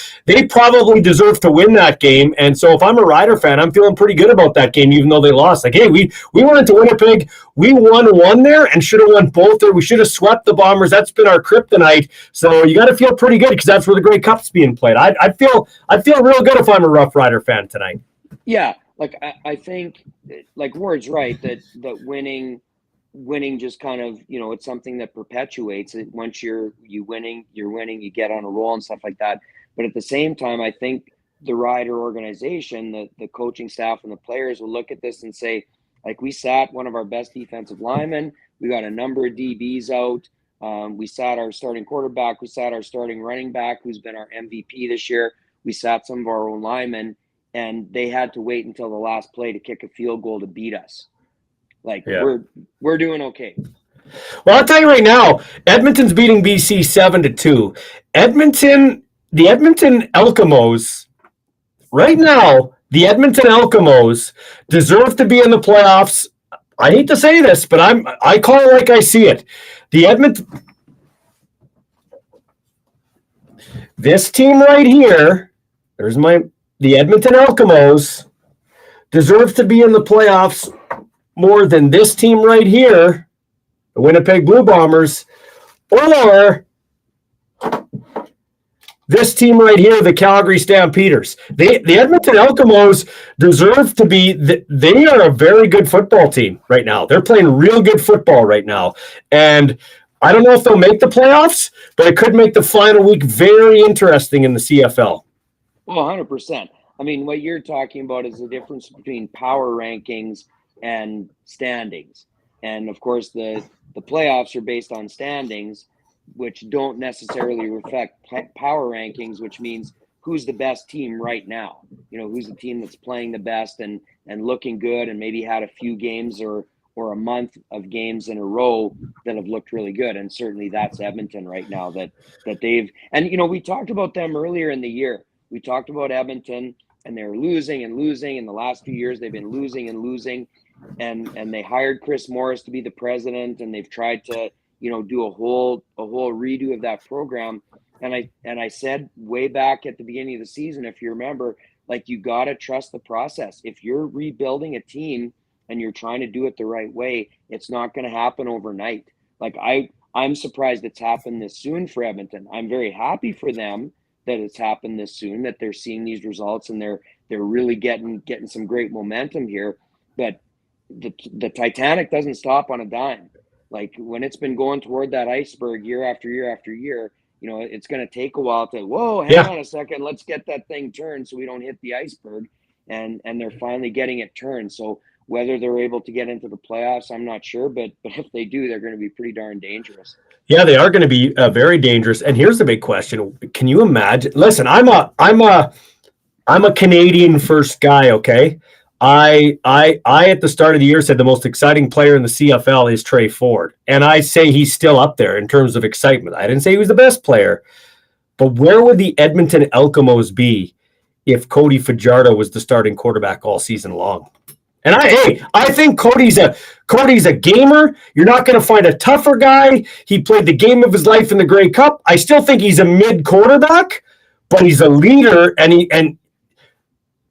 probably deserve to win that game. And so if I'm a Rider fan, I'm feeling pretty good about that game, even though they lost. Like, hey, we went into Winnipeg. We won one there and should have won both there. We should have swept the Bombers. That's been our kryptonite. So you got to feel pretty good because that's where the Grey Cup's being played. I feel real good if I'm a Rough Rider fan tonight. Yeah. Like, I think, like, Ward's right, that winning just kind of, it's something that perpetuates it. Once you're winning, you get on a roll and stuff like that. But at the same time, I think the Rider organization, the coaching staff and the players will look at this and say, like, we sat one of our best defensive linemen. We got a number of DBs out. We sat our starting quarterback. We sat our starting running back, who's been our MVP this year. We sat some of our own linemen. And they had to wait until the last play to kick a field goal to beat us. Like, yeah. We're doing okay. Well, I'll tell you right now, Edmonton's beating BC 7-2. The Edmonton Elkamos, right now, the Edmonton Elkamos deserve to be in the playoffs. I hate to say this, but I call it like I see it. This team right here, the Edmonton Elkamos deserve to be in the playoffs more than this team right here, the Winnipeg Blue Bombers, or this team right here, the Calgary Stampeders. The Edmonton Elkamos deserve to be. They are a very good football team right now. They're playing real good football right now, and I don't know if they'll make the playoffs, but it could make the final week very interesting in the CFL. Well, 100%. I mean, what you're talking about is the difference between power rankings and standings. And, of course, the playoffs are based on standings, which don't necessarily reflect power rankings, which means who's the best team right now. Who's the team that's playing the best and looking good and maybe had a few games or a month of games in a row that have looked really good. And certainly that's Edmonton right now that they've – and, we talked about them earlier in the year. We talked about Edmonton, and they're losing and losing. In the last few years, they've been losing and losing. And they hired Chris Morris to be the president, and they've tried to, do a whole redo of that program. And I said way back at the beginning of the season, if you remember, like, you got to trust the process. If you're rebuilding a team and you're trying to do it the right way, it's not going to happen overnight. Like, I'm surprised it's happened this soon for Edmonton. I'm very happy for them that it's happened this soon, that they're seeing these results and they're really getting some great momentum here. But the Titanic doesn't stop on a dime. Like when it's been going toward that iceberg year after year after year, it's going to take a while to, hang on a second, let's get that thing turned so we don't hit the iceberg. And they're finally getting it turned. So whether they're able to get into the playoffs, I'm not sure, but if they do, they're going to be pretty darn dangerous. Yeah, they are going to be very dangerous. And here's the big question: can you imagine? Listen, I'm a Canadian first guy. Okay, I at the start of the year said the most exciting player in the CFL is Trey Ford, and I say he's still up there in terms of excitement. I didn't say he was the best player, but where would the Edmonton Elkamos be if Cody Fajardo was the starting quarterback all season long? And I think Cody's a gamer. You're not going to find a tougher guy. He played the game of his life in the Grey Cup. I still think he's a mid quarterback, but he's a leader. And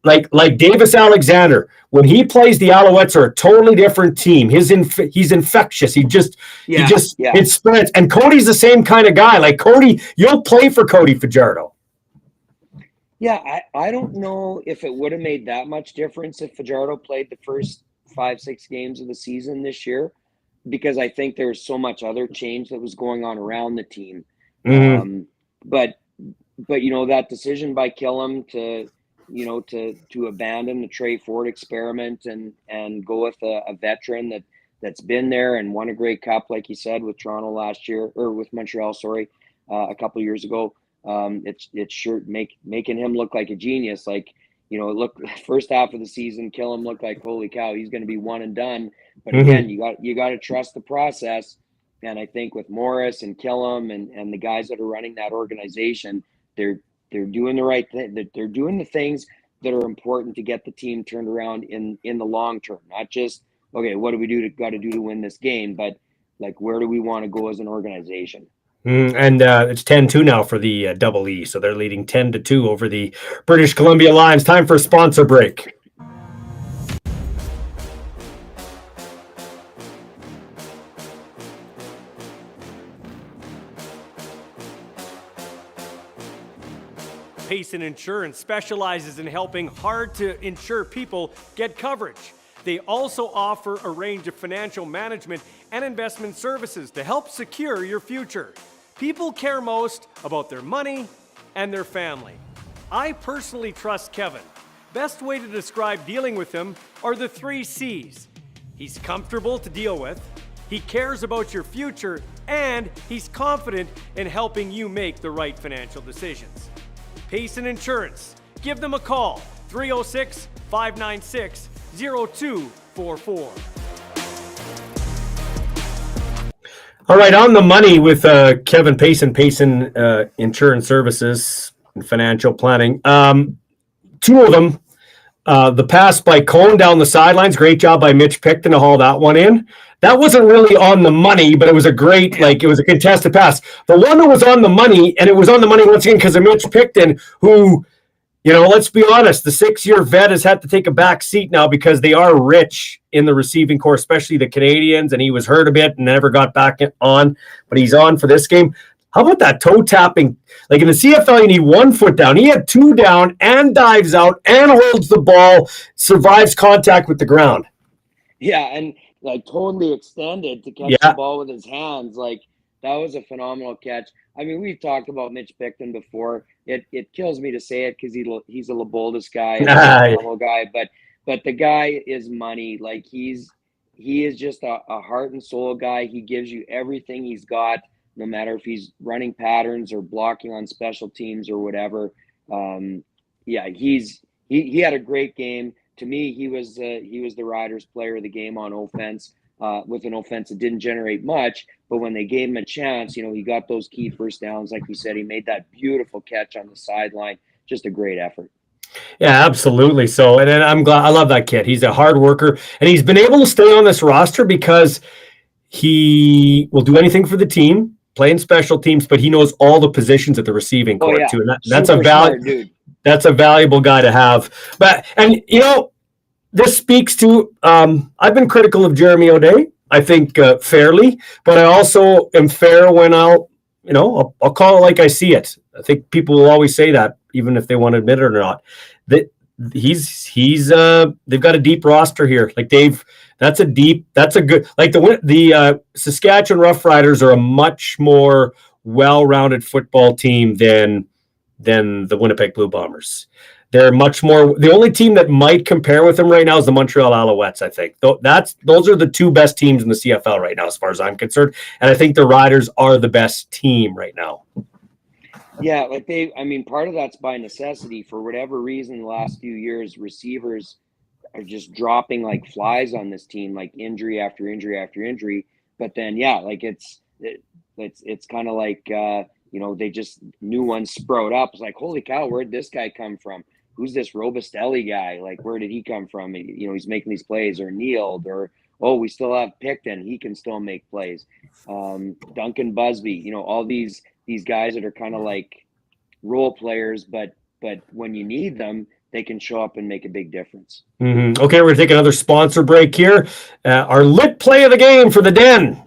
like Davis Alexander, when he plays, the Alouettes are a totally different team. He's infectious. It spreads. And Cody's the same kind of guy. Like Cody, you'll play for Cody Fajardo. Yeah, I don't know if it would have made that much difference if Fajardo played the first 5-6 games of the season this year, because I think there was so much other change that was going on around the team. Mm-hmm. But that decision by Killam to abandon the Trey Ford experiment and go with a veteran that's been there and won a Grey Cup, like you said, with Toronto last year, or with Montreal, a couple of years ago. It's sure making him look like a genius. Like, look, first half of the season, Killam looked like, holy cow, he's going to be one and done. But again, you got to trust the process. And I think with Morris and Killam and the guys that are running that organization, they're doing the right thing. They're doing the things that are important to get the team turned around in the long term. Not just, okay, what do we got to do to win this game, but like, where do we want to go as an organization? And it's 10-2 now for the Double E, so they're leading 10-2 over the British Columbia Lions. Time for a sponsor break. Payson Insurance specializes in helping hard-to-insure people get coverage. They also offer a range of financial management and investment services to help secure your future. People care most about their money and their family. I personally trust Kevin. Best way to describe dealing with him are the 3 C's. He's comfortable to deal with, he cares about your future, and he's confident in helping you make the right financial decisions. Payson Insurance. Give them a call, 306-596-0244. All right, on the money with Kevin Payson, Insurance Services and Financial Planning. 2 of them, the pass by Cohn down the sidelines, great job by Mitch Picton to haul that one in. That wasn't really on the money, but it was a great, it was a contested pass. The one that was on the money, and it was on the money once again because of Mitch Picton, who, let's be honest, the 6-year vet has had to take a back seat now because they are rich in the receiving corps, especially the Canadians, and he was hurt a bit and never got back on, but he's on for this game. How about that toe tapping? Like in the CFL, you need 1 foot down. He had 2 down and dives out and holds the ball, survives contact with the ground. Yeah, and totally extended to catch the ball with his hands. Like, that was a phenomenal catch. I mean, we've talked about Mitch Picton before. It kills me to say it because he's a Laboldis guy, a phenomenal guy, but the guy is money. Like, he is just a heart and soul guy. He gives you everything he's got, no matter if he's running patterns or blocking on special teams or whatever. He had a great game. To me, he was the Riders' player of the game on offense, with an offense that didn't generate much. But when they gave him a chance, he got those key first downs. Like you said, he made that beautiful catch on the sideline. Just a great effort. Yeah, absolutely. So, and I'm glad. I love that kid. He's a hard worker, and he's been able to stay on this roster because he will do anything for the team, playing special teams, but he knows all the positions at the receiving corps too, and that's a value. That's a valuable guy to have. But this speaks to. I've been critical of Jeremy O'Day. I think fairly, but I also am fair when I'll I'll call it like I see it. I think people will always say that, even if they want to admit it or not. That they've got a deep roster here. Like that's a good, like the Saskatchewan Roughriders are a much more well-rounded football team than the Winnipeg Blue Bombers. They're much more. The only team that might compare with them right now is the Montreal Alouettes. I think those are the two best teams in the CFL right now, as far as I'm concerned. And I think the Riders are the best team right now. Yeah, part of that's by necessity. For whatever reason, the last few years, receivers are just dropping like flies on this team, like injury after injury after injury. But then, it's kind of like they just new ones sprout up. It's like, holy cow, where'd this guy come from? Who's this Robustelli guy? Like, where did he come from? He's making these plays, or Neal, or we still have Picton. He can still make plays. Duncan Busby, all these guys that are kind of like role players, but when you need them, they can show up and make a big difference. Mm-hmm. Okay, we're going to take another sponsor break here. Our lit play of the game for the Den.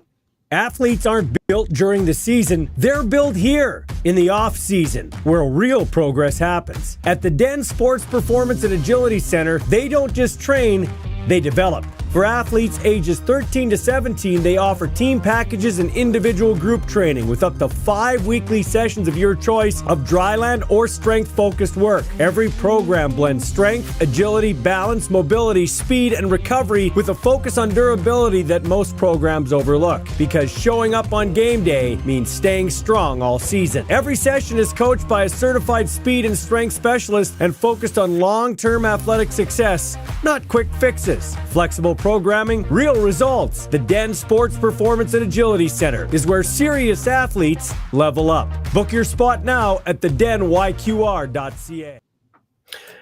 Athletes aren't built during the season, they're built here in the off season, where real progress happens. At the Den Sports Performance and Agility Center, they don't just train, they develop. For athletes ages 13 to 17, they offer team packages and individual group training with up to 5 weekly sessions of your choice of dryland or strength-focused work. Every program blends strength, agility, balance, mobility, speed, and recovery with a focus on durability that most programs overlook. Because showing up on game day means staying strong all season. Every session is coached by a certified speed and strength specialist and focused on long-term athletic success, not quick fixes. Flexible programming, real results. The Den Sports Performance and Agility Center is where serious athletes level up. Book your spot now at thedenyqr.ca.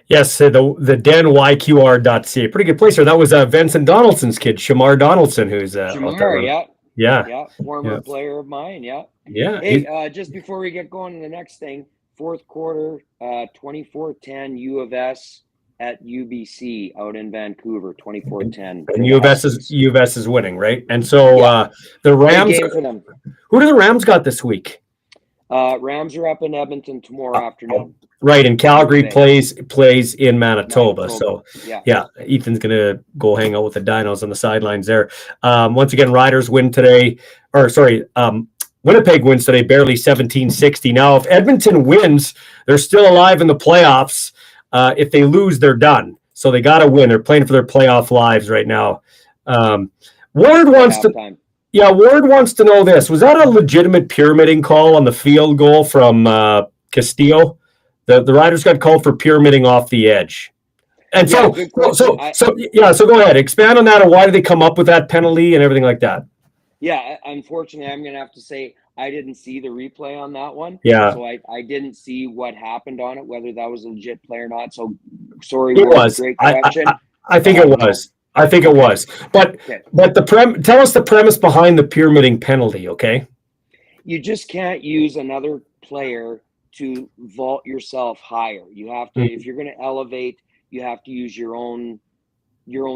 Yes, the denyqr.ca. Pretty good place there. That was Vincent Donaldson's kid, Shamar Donaldson, who's Shamar, yeah, former player of mine. Yeah. Hey, just before we get going to the next thing, fourth quarter, 24-10 U of S at UBC out in Vancouver, 24-10. And U of S is winning, right? And so the Rams. Game for them. Who do the Rams got this week? Rams are up in Edmonton tomorrow afternoon. Right, and Calgary plays in Manitoba. So yeah, Ethan's gonna go hang out with the Dinos on the sidelines there. Once again, Riders win today. Winnipeg wins today, barely 17-60. Now, if Edmonton wins, they're still alive in the playoffs. If they lose, they're done. So they got to win. They're playing for their playoff lives right now. Ward wants to know this. Was that a legitimate pyramiding call on the field goal from Castillo? The Riders got called for pyramiding off the edge. And so go ahead. Expand on that, and why did they come up with that penalty and everything like that? Yeah, unfortunately, I'm going to have to say I didn't see the replay on that one. Yeah. So I didn't see what happened on it, whether that was a legit play or not. So sorry. It was. Great question. I think it was. But tell us the premise behind the pyramiding penalty, okay? You just can't use another player to vault yourself higher. You have to, if you're going to elevate, you have to use your own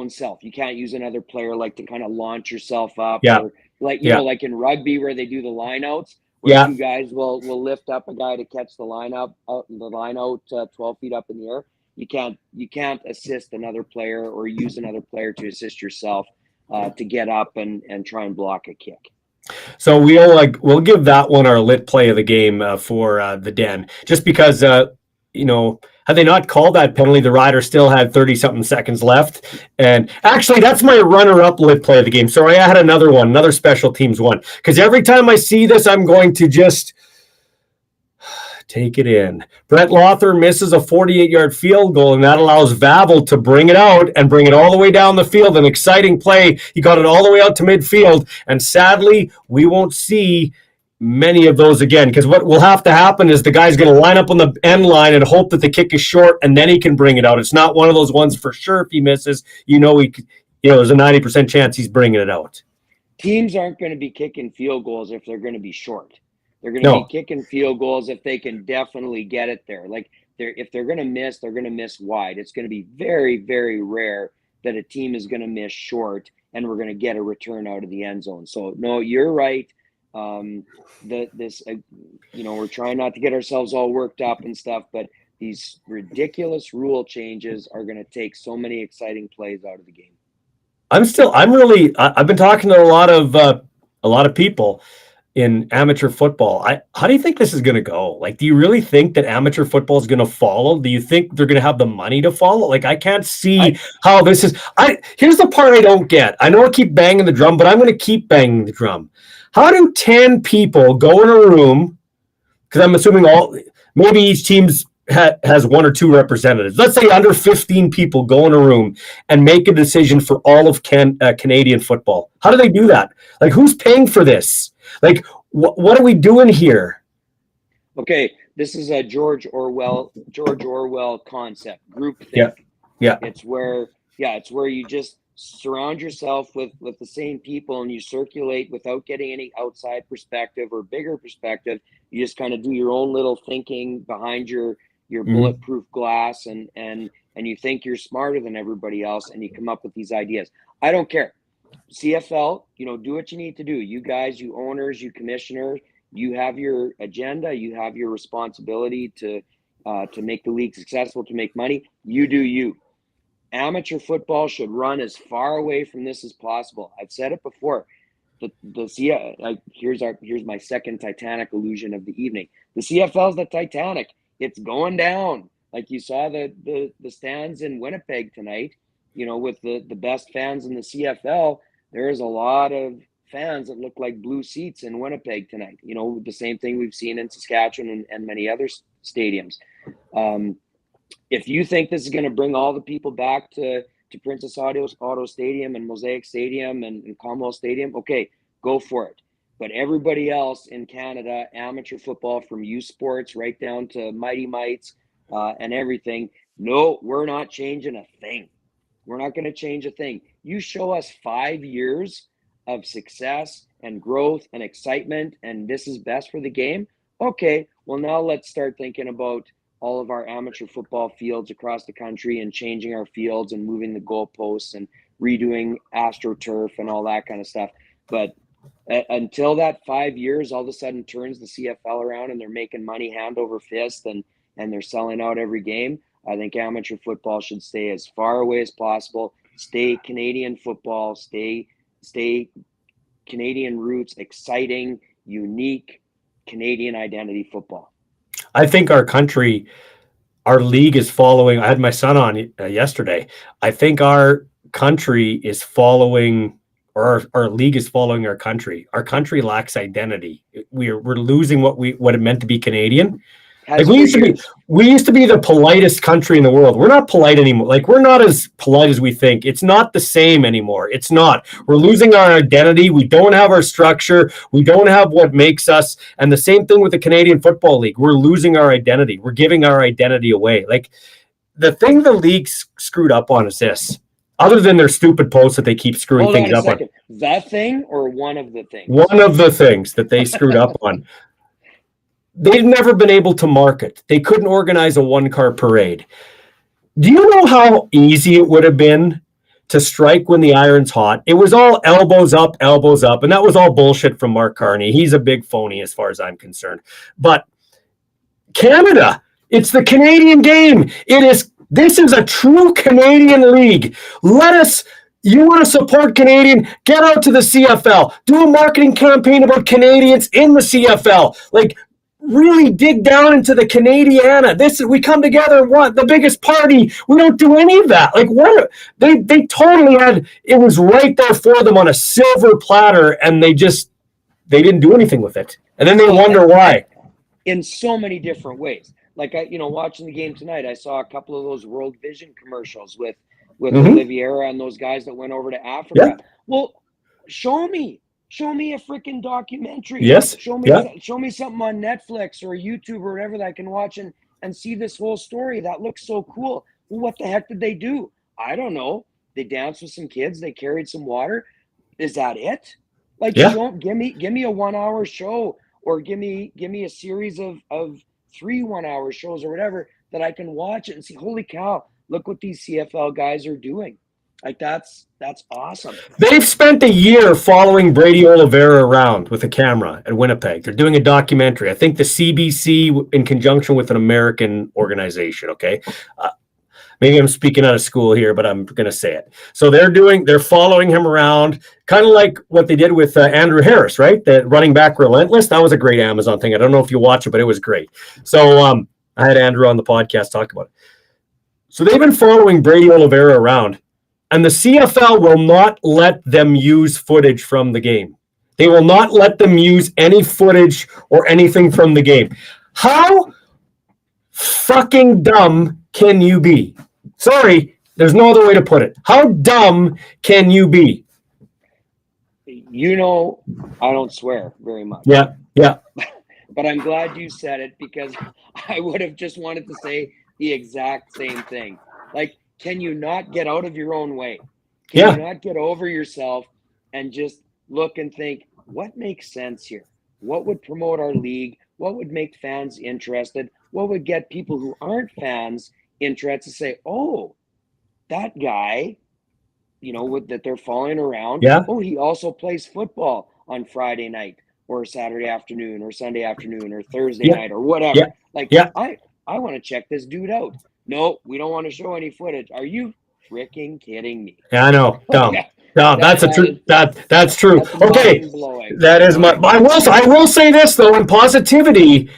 self. You can't use another player like to kind of launch yourself up. Yeah. Or like in rugby where they do the line outs, where two guys will lift up a guy to catch the line out 12 feet up in the air. You can't assist another player or use another player to assist yourself to get up and try and block a kick. So we'll give that one our lit play of the game for the Den, just because had they not called that penalty, the Riders still had 30-something seconds left. And actually, that's my runner-up lit play of the game. Sorry, I had another special teams one. Because every time I see this, I'm going to just take it in. Brett Lothar misses a 48-yard field goal, and that allows Vavel to bring it out and bring it all the way down the field. An exciting play. He got it all the way out to midfield. And sadly, we won't see many of those again, because what will have to happen is the guy's going to line up on the end line and hope that the kick is short, and then he can bring it out. It's not one of those ones for sure. If he misses, there's a 90% chance he's bringing it out. Teams aren't going to be kicking field goals if they're going to be short. They're going to be kicking field goals if they can definitely get it there. Like if they're going to miss, they're going to miss wide. It's going to be very, very rare that a team is going to miss short and we're going to get a return out of the end zone. So no, you're right. We're trying not to get ourselves all worked up and stuff, but these ridiculous rule changes are going to take so many exciting plays out of the game. I've been talking to a lot of people in amateur football. How do you think this is going to go? Like, do you really think that amateur football is going to follow? Do you think they're going to have the money to follow? Like, I can't see how this is. Here's the part I don't get. I know I keep banging the drum, but I'm going to keep banging the drum. How do 10 people go in a room? Because I'm assuming maybe each team's has 1 or 2 representatives. Let's say under 15 people go in a room and make a decision for all of Canadian football. How do they do that? Like, who's paying for this? Like, what are we doing here? Okay, this is a George Orwell concept, groupthink. Yeah. It's where you just surround yourself with the same people and you circulate without getting any outside perspective or bigger perspective. You just kind of do your own little thinking behind your bulletproof glass and you think you're smarter than everybody else and you come up with these ideas. I don't care. CFL, do what you need to do. You guys, you owners, you commissioners, you have your agenda, you have your responsibility to make the league successful, to make money. You do you. Amateur football should run as far away from this as possible. I've said it before. Here's my second Titanic illusion of the evening. The CFL is the Titanic. It's going down. Like you saw the stands in Winnipeg tonight, with the best fans in the CFL. There's a lot of fans that look like blue seats in Winnipeg tonight. The same thing we've seen in Saskatchewan and many other stadiums. If you think this is going to bring all the people back to Princess Auto Stadium and Mosaic Stadium and Commonwealth Stadium, okay, go for it. But everybody else in Canada, amateur football from U Sports right down to Mighty Mites and everything, no, we're not changing a thing. We're not going to change a thing. You show us 5 years of success and growth and excitement, and this is best for the game. Okay, well, now let's start thinking about all of our amateur football fields across the country and changing our fields and moving the goalposts and redoing AstroTurf and all that kind of stuff. But until that 5 years all of a sudden turns the CFL around and they're making money hand over fist and they're selling out every game, I think amateur football should stay as far away as possible. Stay Canadian football, stay Canadian roots, exciting, unique Canadian identity football. I think our league is following. I had my son on yesterday. I think our country is following, or our league is following our country. Our country lacks identity. We're losing what it meant to be Canadian. Like we used to be the politest country in the world. We're not polite anymore. Like, we're not as polite as we think. It's not the same anymore. It's not. We're losing our identity. We don't have our structure. We don't have what makes us. And the same thing with the Canadian Football League. We're losing our identity. We're giving our identity away. Like, the thing the league screwed up on is this. Other than their stupid posts that they keep screwing things up on. The thing or one of the things? One of the things that they screwed up on. They've never been able to market. They couldn't organize a one-car parade. Do you know how easy it would have been to strike when the iron's hot? It was all elbows up, and that was all bullshit from Mark Carney. He's a big phony as far as I'm concerned. But Canada, it's the Canadian game. This is a true Canadian league. You want to support Canadian? Get out to the CFL. Do a marketing campaign about Canadians in the CFL. Like, really dig down into the Canadiana. We come together and want the biggest party. We don't do any of that. Like, what? They totally had, it was right there for them on a silver platter, and they didn't do anything with it. And then they wonder why. In so many different ways. Like, watching the game tonight, I saw a couple of those World Vision commercials with Oliveira and those guys that went over to Africa. Yeah. Well, show me a freaking documentary. Yes. Show me something on Netflix or YouTube or whatever that I can watch and see this whole story. That looks so cool. Well, what the heck did they do? I don't know. They danced with some kids. They carried some water. Is that it? Like, give me a 1 hour show, or give me a series of 3 1 hour shows or whatever that I can watch it and see, holy cow, look what these CFL guys are doing. Like that's awesome. They've spent a year following Brady Oliveira around with a camera at Winnipeg. They're doing a documentary. I think the CBC in conjunction with an American organization. Okay. Maybe I'm speaking out of school here, but I'm going to say it. So they're following him around, kind of like what they did with Andrew Harris, right? The running back Relentless. That was a great Amazon thing. I don't know if you watch it, but it was great. So I had Andrew on the podcast talk about it. So they've been following Brady Oliveira around, and the CFL will not let them use footage from the game. They will not let them use any footage or anything from the game. How fucking dumb can you be? Sorry, there's no other way to put it. How dumb can you be? You know, I don't swear very much. Yeah. But I'm glad you said it, because I would have just wanted to say the exact same thing. Like, can you not get out of your own way? Can you not get over yourself and just look and think, what makes sense here? What would promote our league? What would make fans interested? What would get people who aren't fans interested to say, oh, that guy, that they're following around. Yeah. Oh, he also plays football on Friday night or Saturday afternoon or Sunday afternoon or Thursday night or whatever. I want to check this dude out. No, we don't want to show any footage. Are you freaking kidding me? Yeah, I know. Dumb. No, that's true. That's true. Okay. That is I will say this though, in positivity,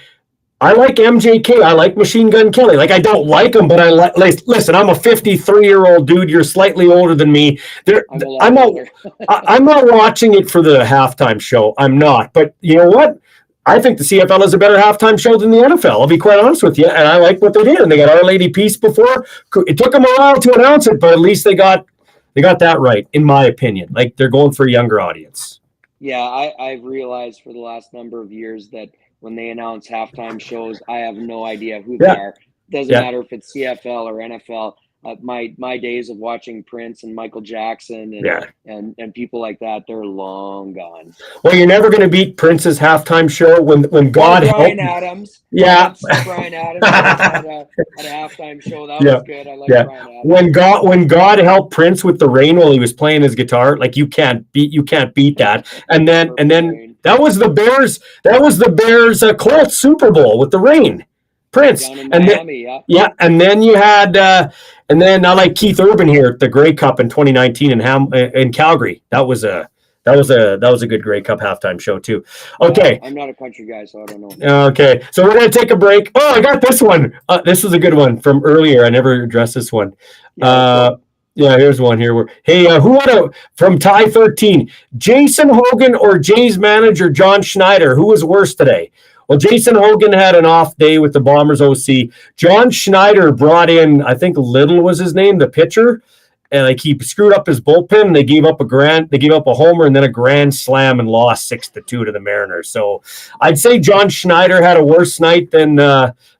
I like MJK. I like Machine Gun Kelly. Like, I don't like him, but I like. Listen, I'm a 53-year-old dude. You're slightly older than me. I'm not watching it for the halftime show. I'm not. But you know what? I think the CFL is a better halftime show than the NFL. I'll be quite honest with you. And I like what they did. And they got Our Lady Peace before. It took them a while to announce it, but at least they got that right, in my opinion. Like, they're going for a younger audience. Yeah, I've realized for the last number of years that when they announce halftime shows, I have no idea who they are. Doesn't matter if it's CFL or NFL. My days of watching Prince and Michael Jackson and people like that, they're long gone. Well, you're never going to beat Prince's halftime show when God helped. Brian Adams. Yeah. Brian Adams at a halftime show. That was good. I like Brian Adams. When God helped Prince with the rain while he was playing his guitar, like, you can't beat that. And then that was the Bears. That was the Bears Colts Super Bowl with the rain. Prince. Down in Miami, and then you had and then I like Keith Urban here at the Grey Cup in 2019 in Calgary. That was a good Grey Cup halftime show too. Okay. I'm not a country guy, so I don't know. Okay. So we're going to take a break. Oh, I got this one. This was a good one from earlier. I never addressed this one. Here's one here. Who from Tie 13, Jason Hogan or Jay's manager John Schneider? Who was worse today? Well, Jason Hogan had an off day with the Bombers OC. John Schneider brought in, I think Little was his name, the pitcher, and he screwed up his bullpen. And they gave up a homer and then a grand slam and lost 6-2 to the Mariners. So I'd say John Schneider had a worse night than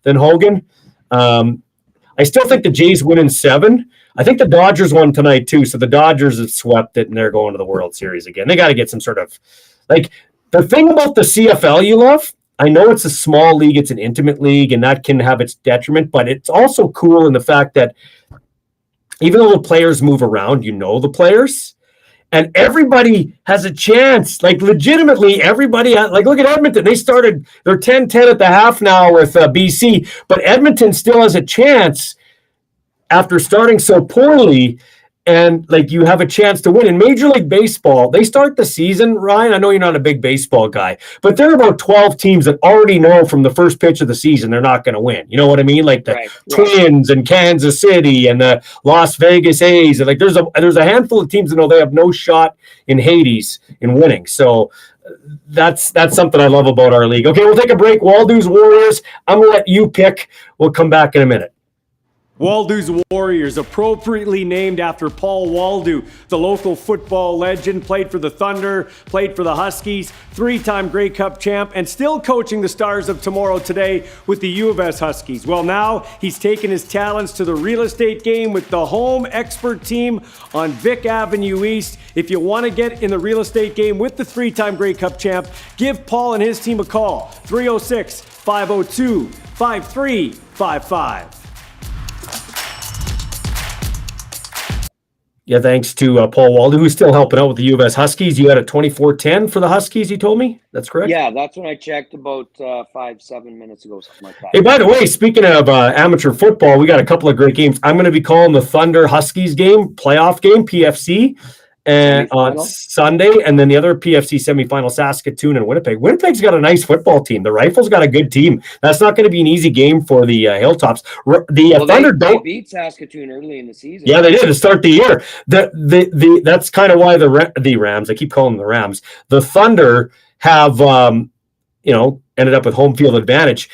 Hogan. I still think the Jays win in 7. I think the Dodgers won tonight too. So the Dodgers have swept it and they're going to the World Series again. They got to get some sort of, like, the thing about the CFL you love. I know it's a small league, it's an intimate league, and that can have its detriment, but it's also cool in the fact that even though the players move around, the players, and everybody has a chance. Like, legitimately, everybody, look at Edmonton. They're 10-10 at the half now with BC, but Edmonton still has a chance after starting so poorly. And you have a chance to win. In Major League Baseball, they start the season, Ryan. I know you're not a big baseball guy, but there are about 12 teams that already know from the first pitch of the season they're not going to win. You know what I mean? Like the Twins and Kansas City and the Las Vegas A's. And there's a handful of teams that know they have no shot in Hades in winning. So that's something I love about our league. Okay, we'll take a break. Waldo's Warriors. I'm going to let you pick. We'll come back in a minute. Waldo's Warriors, appropriately named after Paul Waldo, the local football legend, played for the Thunder, played for the Huskies, 3-time Grey Cup champ, and still coaching the Stars of Tomorrow today with the U of S Huskies. Well, now he's taken his talents to the real estate game with the Home Expert team on Vic Avenue East. If you want to get in the real estate game with the 3-time Grey Cup champ, give Paul and his team a call, 306-502-5355. Yeah, thanks to Paul Waldo, who's still helping out with the U of S Huskies. You had a 24-10 for the Huskies, you told me? That's correct? Yeah, that's when I checked about 5-7 minutes ago, something like that. Hey, by the way, speaking of amateur football, we got a couple of great games. I'm going to be calling the Thunder Huskies game, playoff game, PFC, and on Sunday, and then the other PFC semifinal, Saskatoon and Winnipeg. Winnipeg's got a nice football team. The Rifles got a good team. That's not going to be an easy game for the Hilltops. Thunder they beat Saskatoon early in the season. Yeah, they did to start the year. That's kind of why the Rams. I keep calling them the Rams. The Thunder have ended up with home field advantage.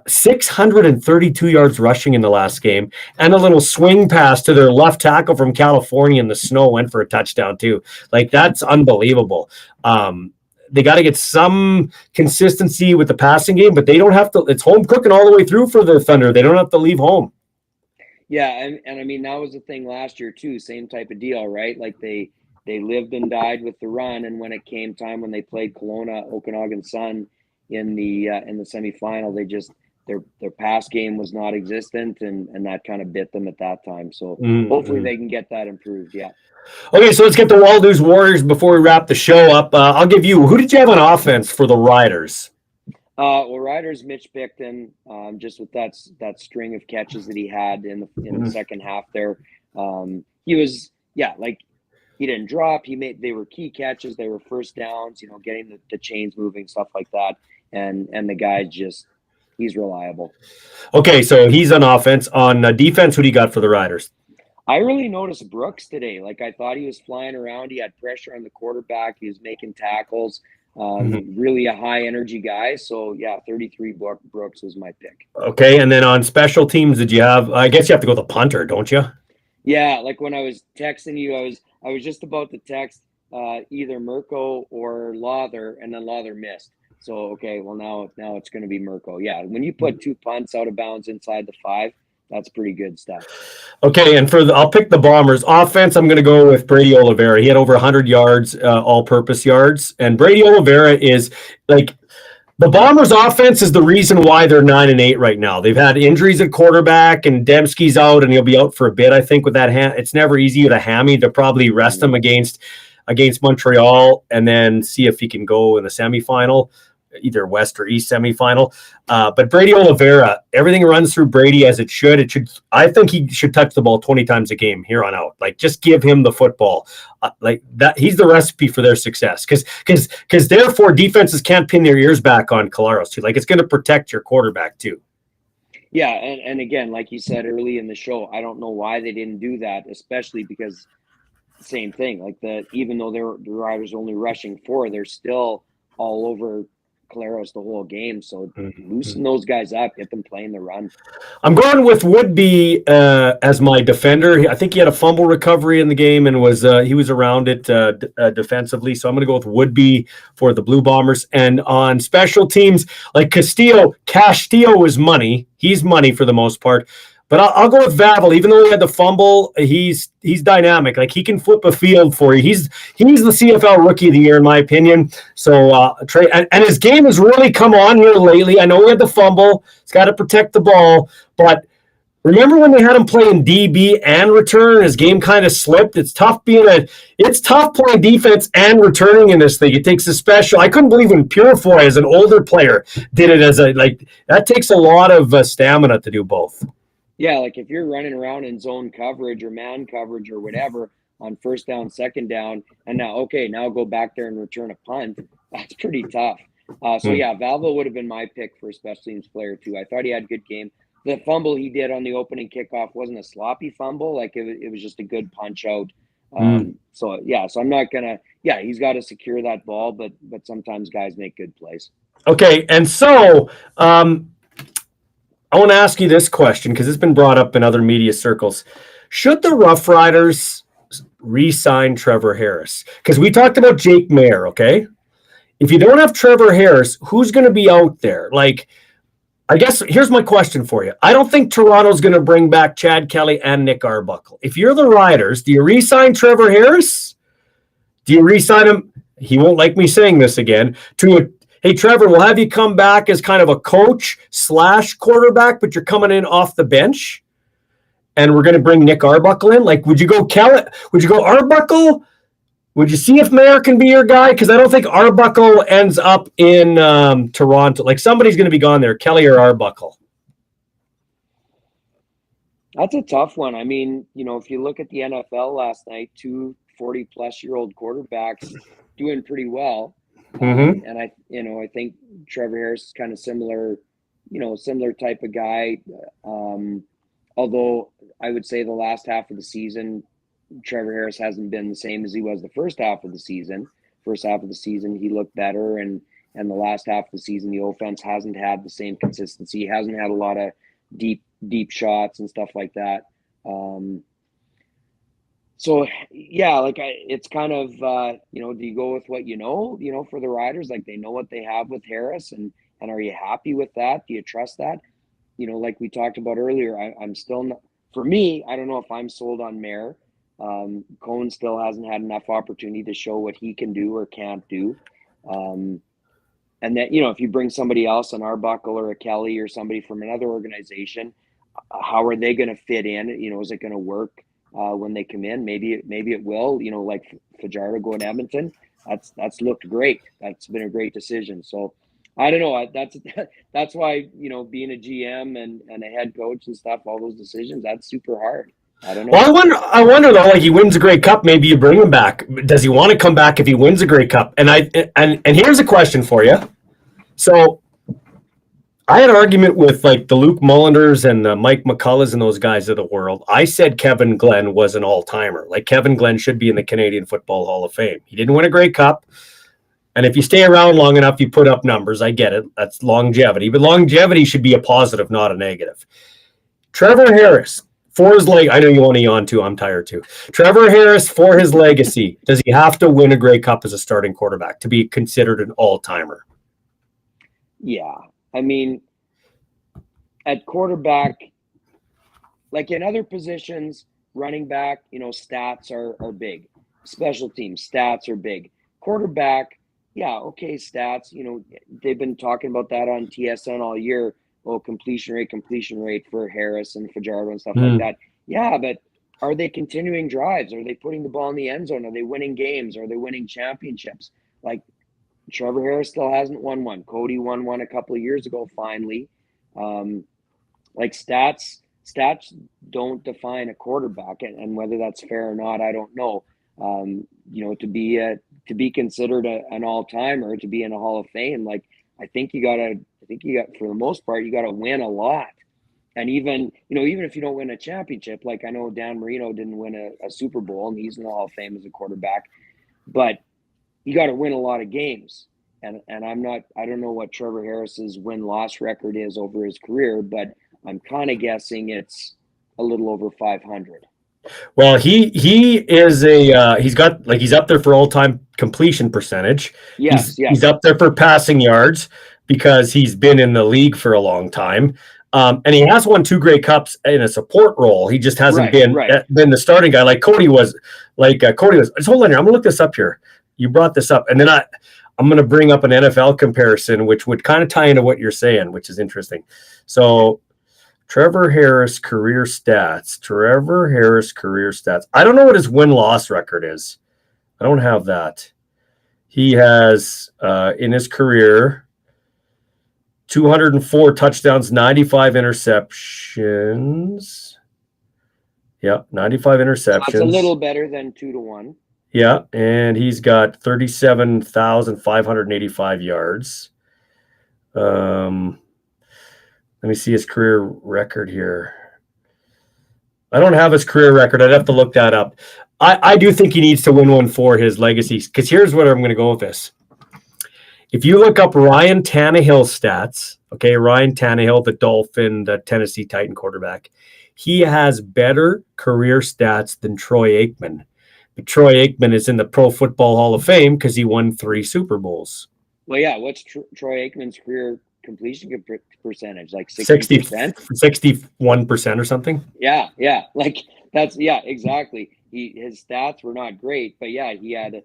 632 yards rushing in the last game, and a little swing pass to their left tackle from California in the snow went for a touchdown too. Like, that's unbelievable. They got to get some consistency with the passing game, but they don't have to. It's home cooking all the way through for the Thunder. They don't have to leave home. Yeah, and I mean, that was the thing last year too. Same type of deal, right? Like they lived and died with the run, and when it came time when they played Kelowna, Okanagan Sun in the semifinal, they just their pass game was not existent, and that kind of bit them at that time. So hopefully they can get that improved. Yeah. Okay, so let's get the Waldo's Warriors before we wrap the show up. I'll give you. Who did you have on offense for the Riders? Well, Riders, Mitch Picton, just with that string of catches that he had in the second half there. He was, he didn't drop. They were key catches. They were first downs, getting the chains moving, stuff like that. And the guy he's reliable. Okay, so he's on offense. On defense, who do you got for the Riders? I really noticed Brooks today. Like, I thought he was flying around. He had pressure on the quarterback. He was making tackles. Really a high energy guy. So yeah, 33 Brooks was my pick. Okay, and then on special teams, did you have? I guess you have to go with the punter, don't you? Yeah, like when I was texting you, I was just about to text either Mirko or Lawther, and then Lawther missed. So okay, well now it's going to be Mirko. Yeah, when you put two punts out of bounds inside the 5, that's pretty good stuff. Okay, and I'll pick the Bombers. Offense, I'm going to go with Brady Oliveira. He had over 100 yards, all-purpose yards. And Brady Oliveira is, like, the Bombers' offense is the reason why they're 9-8 right now. They've had injuries at quarterback, and Dembski's out, and he'll be out for a bit, I think, with that hand. It's never easy with a hammy to probably rest him against Montreal and then see if he can go in the semifinal, either West or East semifinal. But Brady Oliveira, everything runs through Brady as it should. I think he should touch the ball 20 times a game here on out. Like, just give him the football. Like that, he's the recipe for their success. Because therefore defenses can't pin their ears back on Collaros too. Like, it's going to protect your quarterback too. Yeah, and again, like you said early in the show, I don't know why they didn't do that, especially because same thing. Like, even though the Riders only rushing 4, they're still all over Collaros the whole game. So loosen those guys up, get them playing the run. I'm going with Woodby as my defender. I think he had a fumble recovery in the game and he was around it defensively. So I'm going to go with Woodby for the Blue Bombers. And on special teams, like Castillo is money. He's money for the most part. But I'll go with Vavel. Even though he had the fumble, he's dynamic. Like, he can flip a field for you. He's the CFL Rookie of the Year, in my opinion. So Trey, and his game has really come on here lately. I know he had the fumble. He's got to protect the ball. But remember when they had him playing DB and return? His game kind of slipped. It's tough playing defense and returning in this thing. It takes a special. I couldn't believe when Purefoy, as an older player, did it that takes a lot of stamina to do both. Yeah, like if you're running around in zone coverage or man coverage or whatever on first down, second down, and now go back there and return a punt, that's pretty tough. Yeah, Valvo would have been my pick for a special teams player too. I thought he had a good game. The fumble he did on the opening kickoff wasn't a sloppy fumble. Like, it was just a good punch out. So I'm not going to – yeah, he's got to secure that ball, but sometimes guys make good plays. Okay, and so I want to ask you this question because it's been brought up in other media circles. Should the Rough Riders re-sign Trevor Harris? Because we talked about Jake Mayer, okay? If you don't have Trevor Harris, who's going to be out there? Like, I guess here's my question for you. I don't think Toronto's going to bring back Chad Kelly and Nick Arbuckle. If you're the Riders, do you re-sign Trevor Harris? Do you re-sign him? He won't like me saying this again. Hey, Trevor, we'll have you come back as kind of a coach / quarterback, but you're coming in off the bench. and we're going to bring Nick Arbuckle in? Like, would you go Would you go Arbuckle? Would you see if Mayer can be your guy? Because I don't think Arbuckle ends up in Toronto. Like, somebody's going to be gone there, Kelly or Arbuckle. That's a tough one. I mean, if you look at the NFL last night, 2 40-plus-year-old quarterbacks doing pretty well. Mm-hmm. And I think Trevor Harris is kind of similar type of guy. Although I would say the last half of the season, Trevor Harris hasn't been the same as he was the first half of the season. First half of the season, he looked better. And the last half of the season, the offense hasn't had the same consistency. He hasn't had a lot of deep shots and stuff like that. So yeah, like it's kind of, do you go with what for the Riders? Like, they know what they have with Harris, and are you happy with that? Do you trust that? Like we talked about earlier, I'm still not, for me, I don't know if I'm sold on Mayer. Cohen still hasn't had enough opportunity to show what he can do or can't do. And that, if you bring somebody else, an Arbuckle or a Kelly or somebody from another organization, how are they going to fit in? Is it going to work when they come in? Maybe it will. Like Fajardo going to Edmonton, that's looked great. That's been a great decision. So I don't know. That's why being a GM and a head coach and stuff, all those decisions, that's super hard. I don't know. Well, I wonder though. Like, he wins a Grey Cup, maybe you bring him back. Does he want to come back if he wins a Grey Cup? And here's a question for you. So, I had an argument with like the Luke Mulleners and the Mike McCulloughs and those guys of the world. I said Kevin Glenn was an all-timer. Like, Kevin Glenn should be in the Canadian Football Hall of Fame. He didn't win a Grey Cup. And if you stay around long enough, you put up numbers. I get it. That's longevity. But longevity should be a positive, not a negative. Trevor Harris, for his leg, I know you want to yawn too. I'm tired too. Trevor Harris, for his legacy, does he have to win a Grey Cup as a starting quarterback to be considered an all-timer? Yeah. I mean, at quarterback, like in other positions, running back, stats are big. Special teams, stats are big. Quarterback, yeah, okay, stats. They've been talking about that on TSN all year. Oh, completion rate for Harris and Fajardo and stuff like that. Yeah, but are they continuing drives? Are they putting the ball in the end zone? Are they winning games? Are they winning championships? Like, Trevor Harris still hasn't won one. Cody won one a couple of years ago, finally. Like, stats don't define a quarterback, and whether that's fair or not, I don't know. To be considered an all-timer, to be in a Hall of Fame, like, I think you got for the most part, you got to win a lot. And even if you don't win a championship, like I know Dan Marino didn't win a Super Bowl and he's in the Hall of Fame as a quarterback, but you got to win a lot of games. And I don't know what Trevor Harris's win-loss record is over his career, but I'm kind of guessing it's a little over 500. Well, he is he's up there for all-time completion percentage. Yes. He's up there for passing yards because he's been in the league for a long time. And he has won 2 Grey Cups in a support role. He just hasn't been the starting guy like Cody was. Just hold on here. I'm gonna look this up here. You brought this up, and then I'm gonna bring up an NFL comparison, which would kind of tie into what you're saying, which is interesting. So, Trevor Harris career stats. I don't know what his win-loss record is. I don't have that. He has, in his career, 204 touchdowns, 95 interceptions. Yeah, 95 interceptions. That's a little better than 2-1. Yeah, and he's got 37,585 yards. Let me see his career record here. I don't have his career record. I'd have to look that up. I do think he needs to win one for his legacy, because here's where I'm going to go with this. If you look up Ryan Tannehill's stats, okay, Ryan Tannehill, the Tennessee Titan quarterback, he has better career stats than Troy Aikman. But Troy Aikman is in the Pro Football Hall of Fame because he won 3 Super Bowls. Well, yeah, what's Troy Aikman's career completion percentage? Like 60%? 61% or something? Yeah. Like, exactly. His stats were not great, but yeah, he had a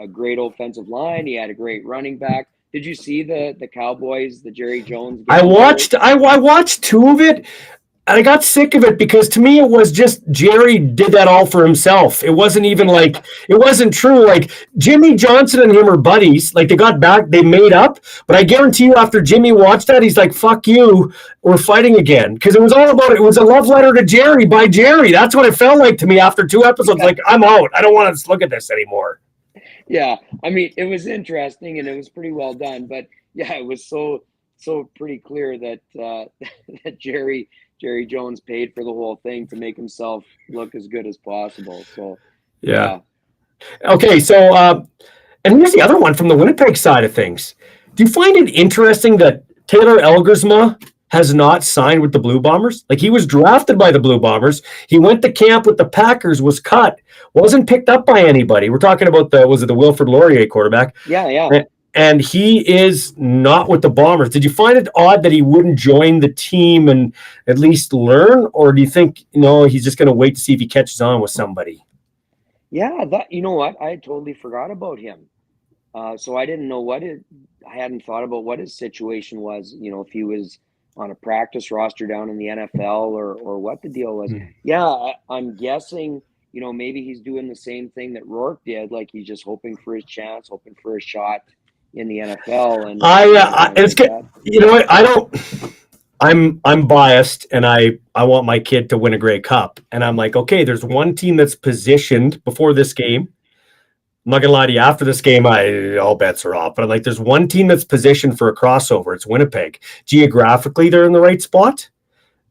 great offensive line. He had a great running back. Did you see the Cowboys, the Jerry Jones game? I watched 2 of it. I got sick of it because to me it was just Jerry did that all for himself. It wasn't even like it wasn't true. Like Jimmy Johnson and him are buddies. Like they got back, they made up. But I guarantee you, after Jimmy watched that, he's like, "Fuck you, we're fighting again." Because it was all about it. It was a love letter to Jerry by Jerry. That's what it felt like to me after 2 episodes. Like I'm out. I don't want to look at this anymore. Yeah, I mean, it was interesting and it was pretty well done, but yeah, it was so pretty clear that that Jerry Jones paid for the whole thing to make himself look as good as possible. So Yeah. Okay, so and here's the other one from the Winnipeg side of things. Do you find it interesting that Taylor Elgersma has not signed with the Blue Bombers? Like he was drafted by the Blue Bombers. He went to camp with the Packers, was cut, wasn't picked up by anybody. We're talking about the Wilfrid Laurier quarterback? Yeah. And he is not with the Bombers. Did you find it odd that he wouldn't join the team and at least learn? Or do you think, he's just going to wait to see if he catches on with somebody? Yeah, you know what? I totally forgot about him. So I didn't know I hadn't thought about what his situation was, if he was on a practice roster down in the NFL or what the deal was. Yeah, I'm guessing, maybe he's doing the same thing that Rourke did. Like he's just hoping for his chance, hoping for a shot in the NFL. And it's good. You know what? I'm biased and I want my kid to win a Grey Cup. And I'm like, okay, there's one team that's positioned before this game. I'm not gonna lie to you. After this game, all bets are off. But I'm like, there's one team that's positioned for a crossover. It's Winnipeg. Geographically, they're in the right spot.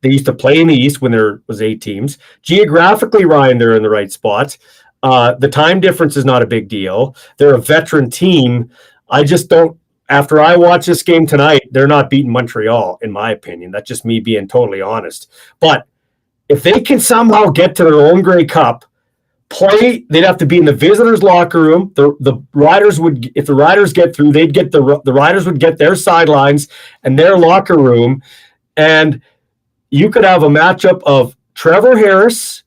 They used to play in the East when there was 8 teams. Geographically, Ryan, they're in the right spot. The time difference is not a big deal. They're a veteran team. I just don't. After I watch this game tonight, they're not beating Montreal, in my opinion. That's just me being totally honest. But if they can somehow get to their own Grey Cup, play, they'd have to be in the visitors' locker room. The Riders would, if the Riders get through, they'd get the Riders would get their sidelines and their locker room, and you could have a matchup of Trevor Harris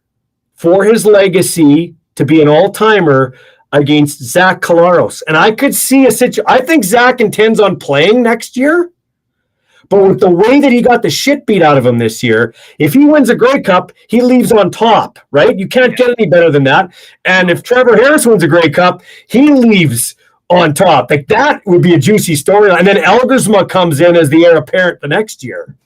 for his legacy to be an all-timer against Zach Collaros. And I could see a situation. I think Zach intends on playing next year. But with the way that he got the shit beat out of him this year, if he wins a Grey Cup, he leaves on top, right? You can't get any better than that. And if Trevor Harris wins a Grey Cup, he leaves on top. Like that would be a juicy storyline. And then Elgersma comes in as the heir apparent the next year.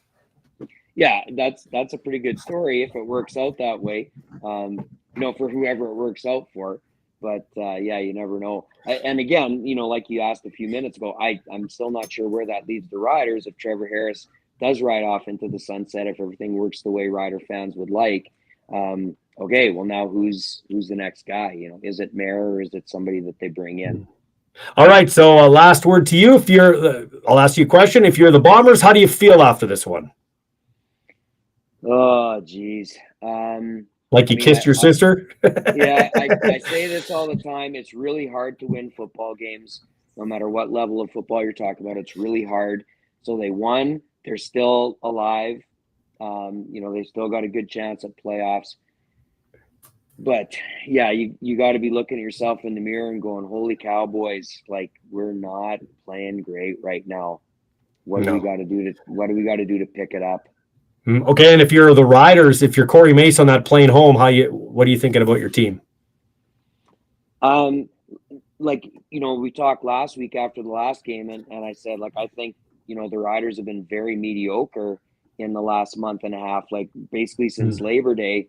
Yeah, that's a pretty good story if it works out that way. For whoever it works out for. But yeah, you never know. And again, like you asked a few minutes ago, I'm still not sure where that leads the Riders if Trevor Harris does ride off into the sunset, if everything works the way Rider fans would like. Okay, well now who's the next guy? Is it Mayer or is it somebody that they bring in? All right, so last word to you. I'll ask you a question. If you're the Bombers, how do you feel after this one? Oh, geez. Like you kissed your sister? Yeah, I say this all the time. It's really hard to win football games, no matter what level of football you're talking about. It's really hard. So they won. They're still alive. They still got a good chance at playoffs. But yeah, you got to be looking at yourself in the mirror and going, "Holy cow, boys! Like we're not playing great right now. What do we got to do to pick it up?" Okay, and if you're the Riders, if you're Corey Mace on that plane home, what are you thinking about your team? We talked last week after the last game, and I said, I think, the Riders have been very mediocre in the last month and a half. Like basically since Labor Day,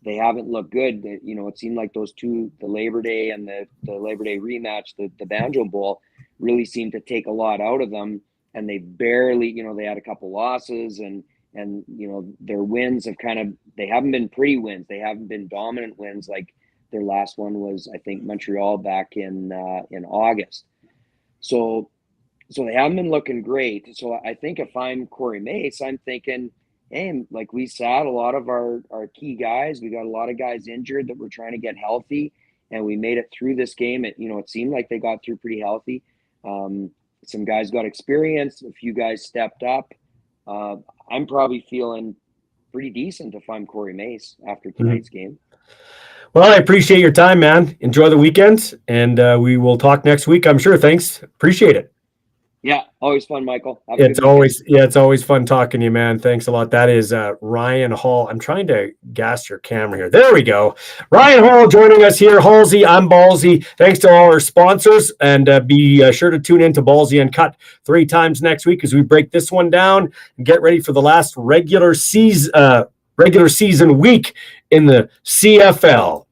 they haven't looked good. It seemed like those two, the Labor Day and the Labor Day rematch, the Banjo Bowl, really seemed to take a lot out of them. And they barely, they had a couple losses and their wins have they haven't been pretty wins. They haven't been dominant wins. Like their last one was, I think, Montreal back in August. So they haven't been looking great. So I think if I'm Corey Mace, I'm thinking, hey, like we sat a lot of our key guys. We got a lot of guys injured that we're trying to get healthy, and we made it through this game. It seemed like they got through pretty healthy. Some guys got experience. A few guys stepped up. I'm probably feeling pretty decent if I'm Corey Mace after tonight's game. Well, I appreciate your time, man. Enjoy the weekend, and we will talk next week, I'm sure. Thanks. Appreciate it. Yeah, always fun, Michael. Have a good It's always fun talking to you, man. Thanks a lot. That is Ryan Hall. I'm trying to gas your camera here. There we go. Ryan Hall joining us here. Hallsy, I'm Ballsy. Thanks to all our sponsors, and be sure to tune in to Ballsy and Cut 3 times next week as we break this one down and get ready for the last regular season week in the CFL.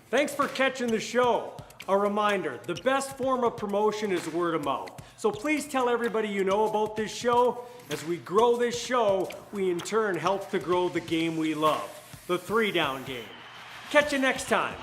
Thanks for catching the show. A reminder, the best form of promotion is word of mouth. So please tell everybody you know about this show. As we grow this show, we in turn help to grow the game we love, the 3-down game. Catch you next time.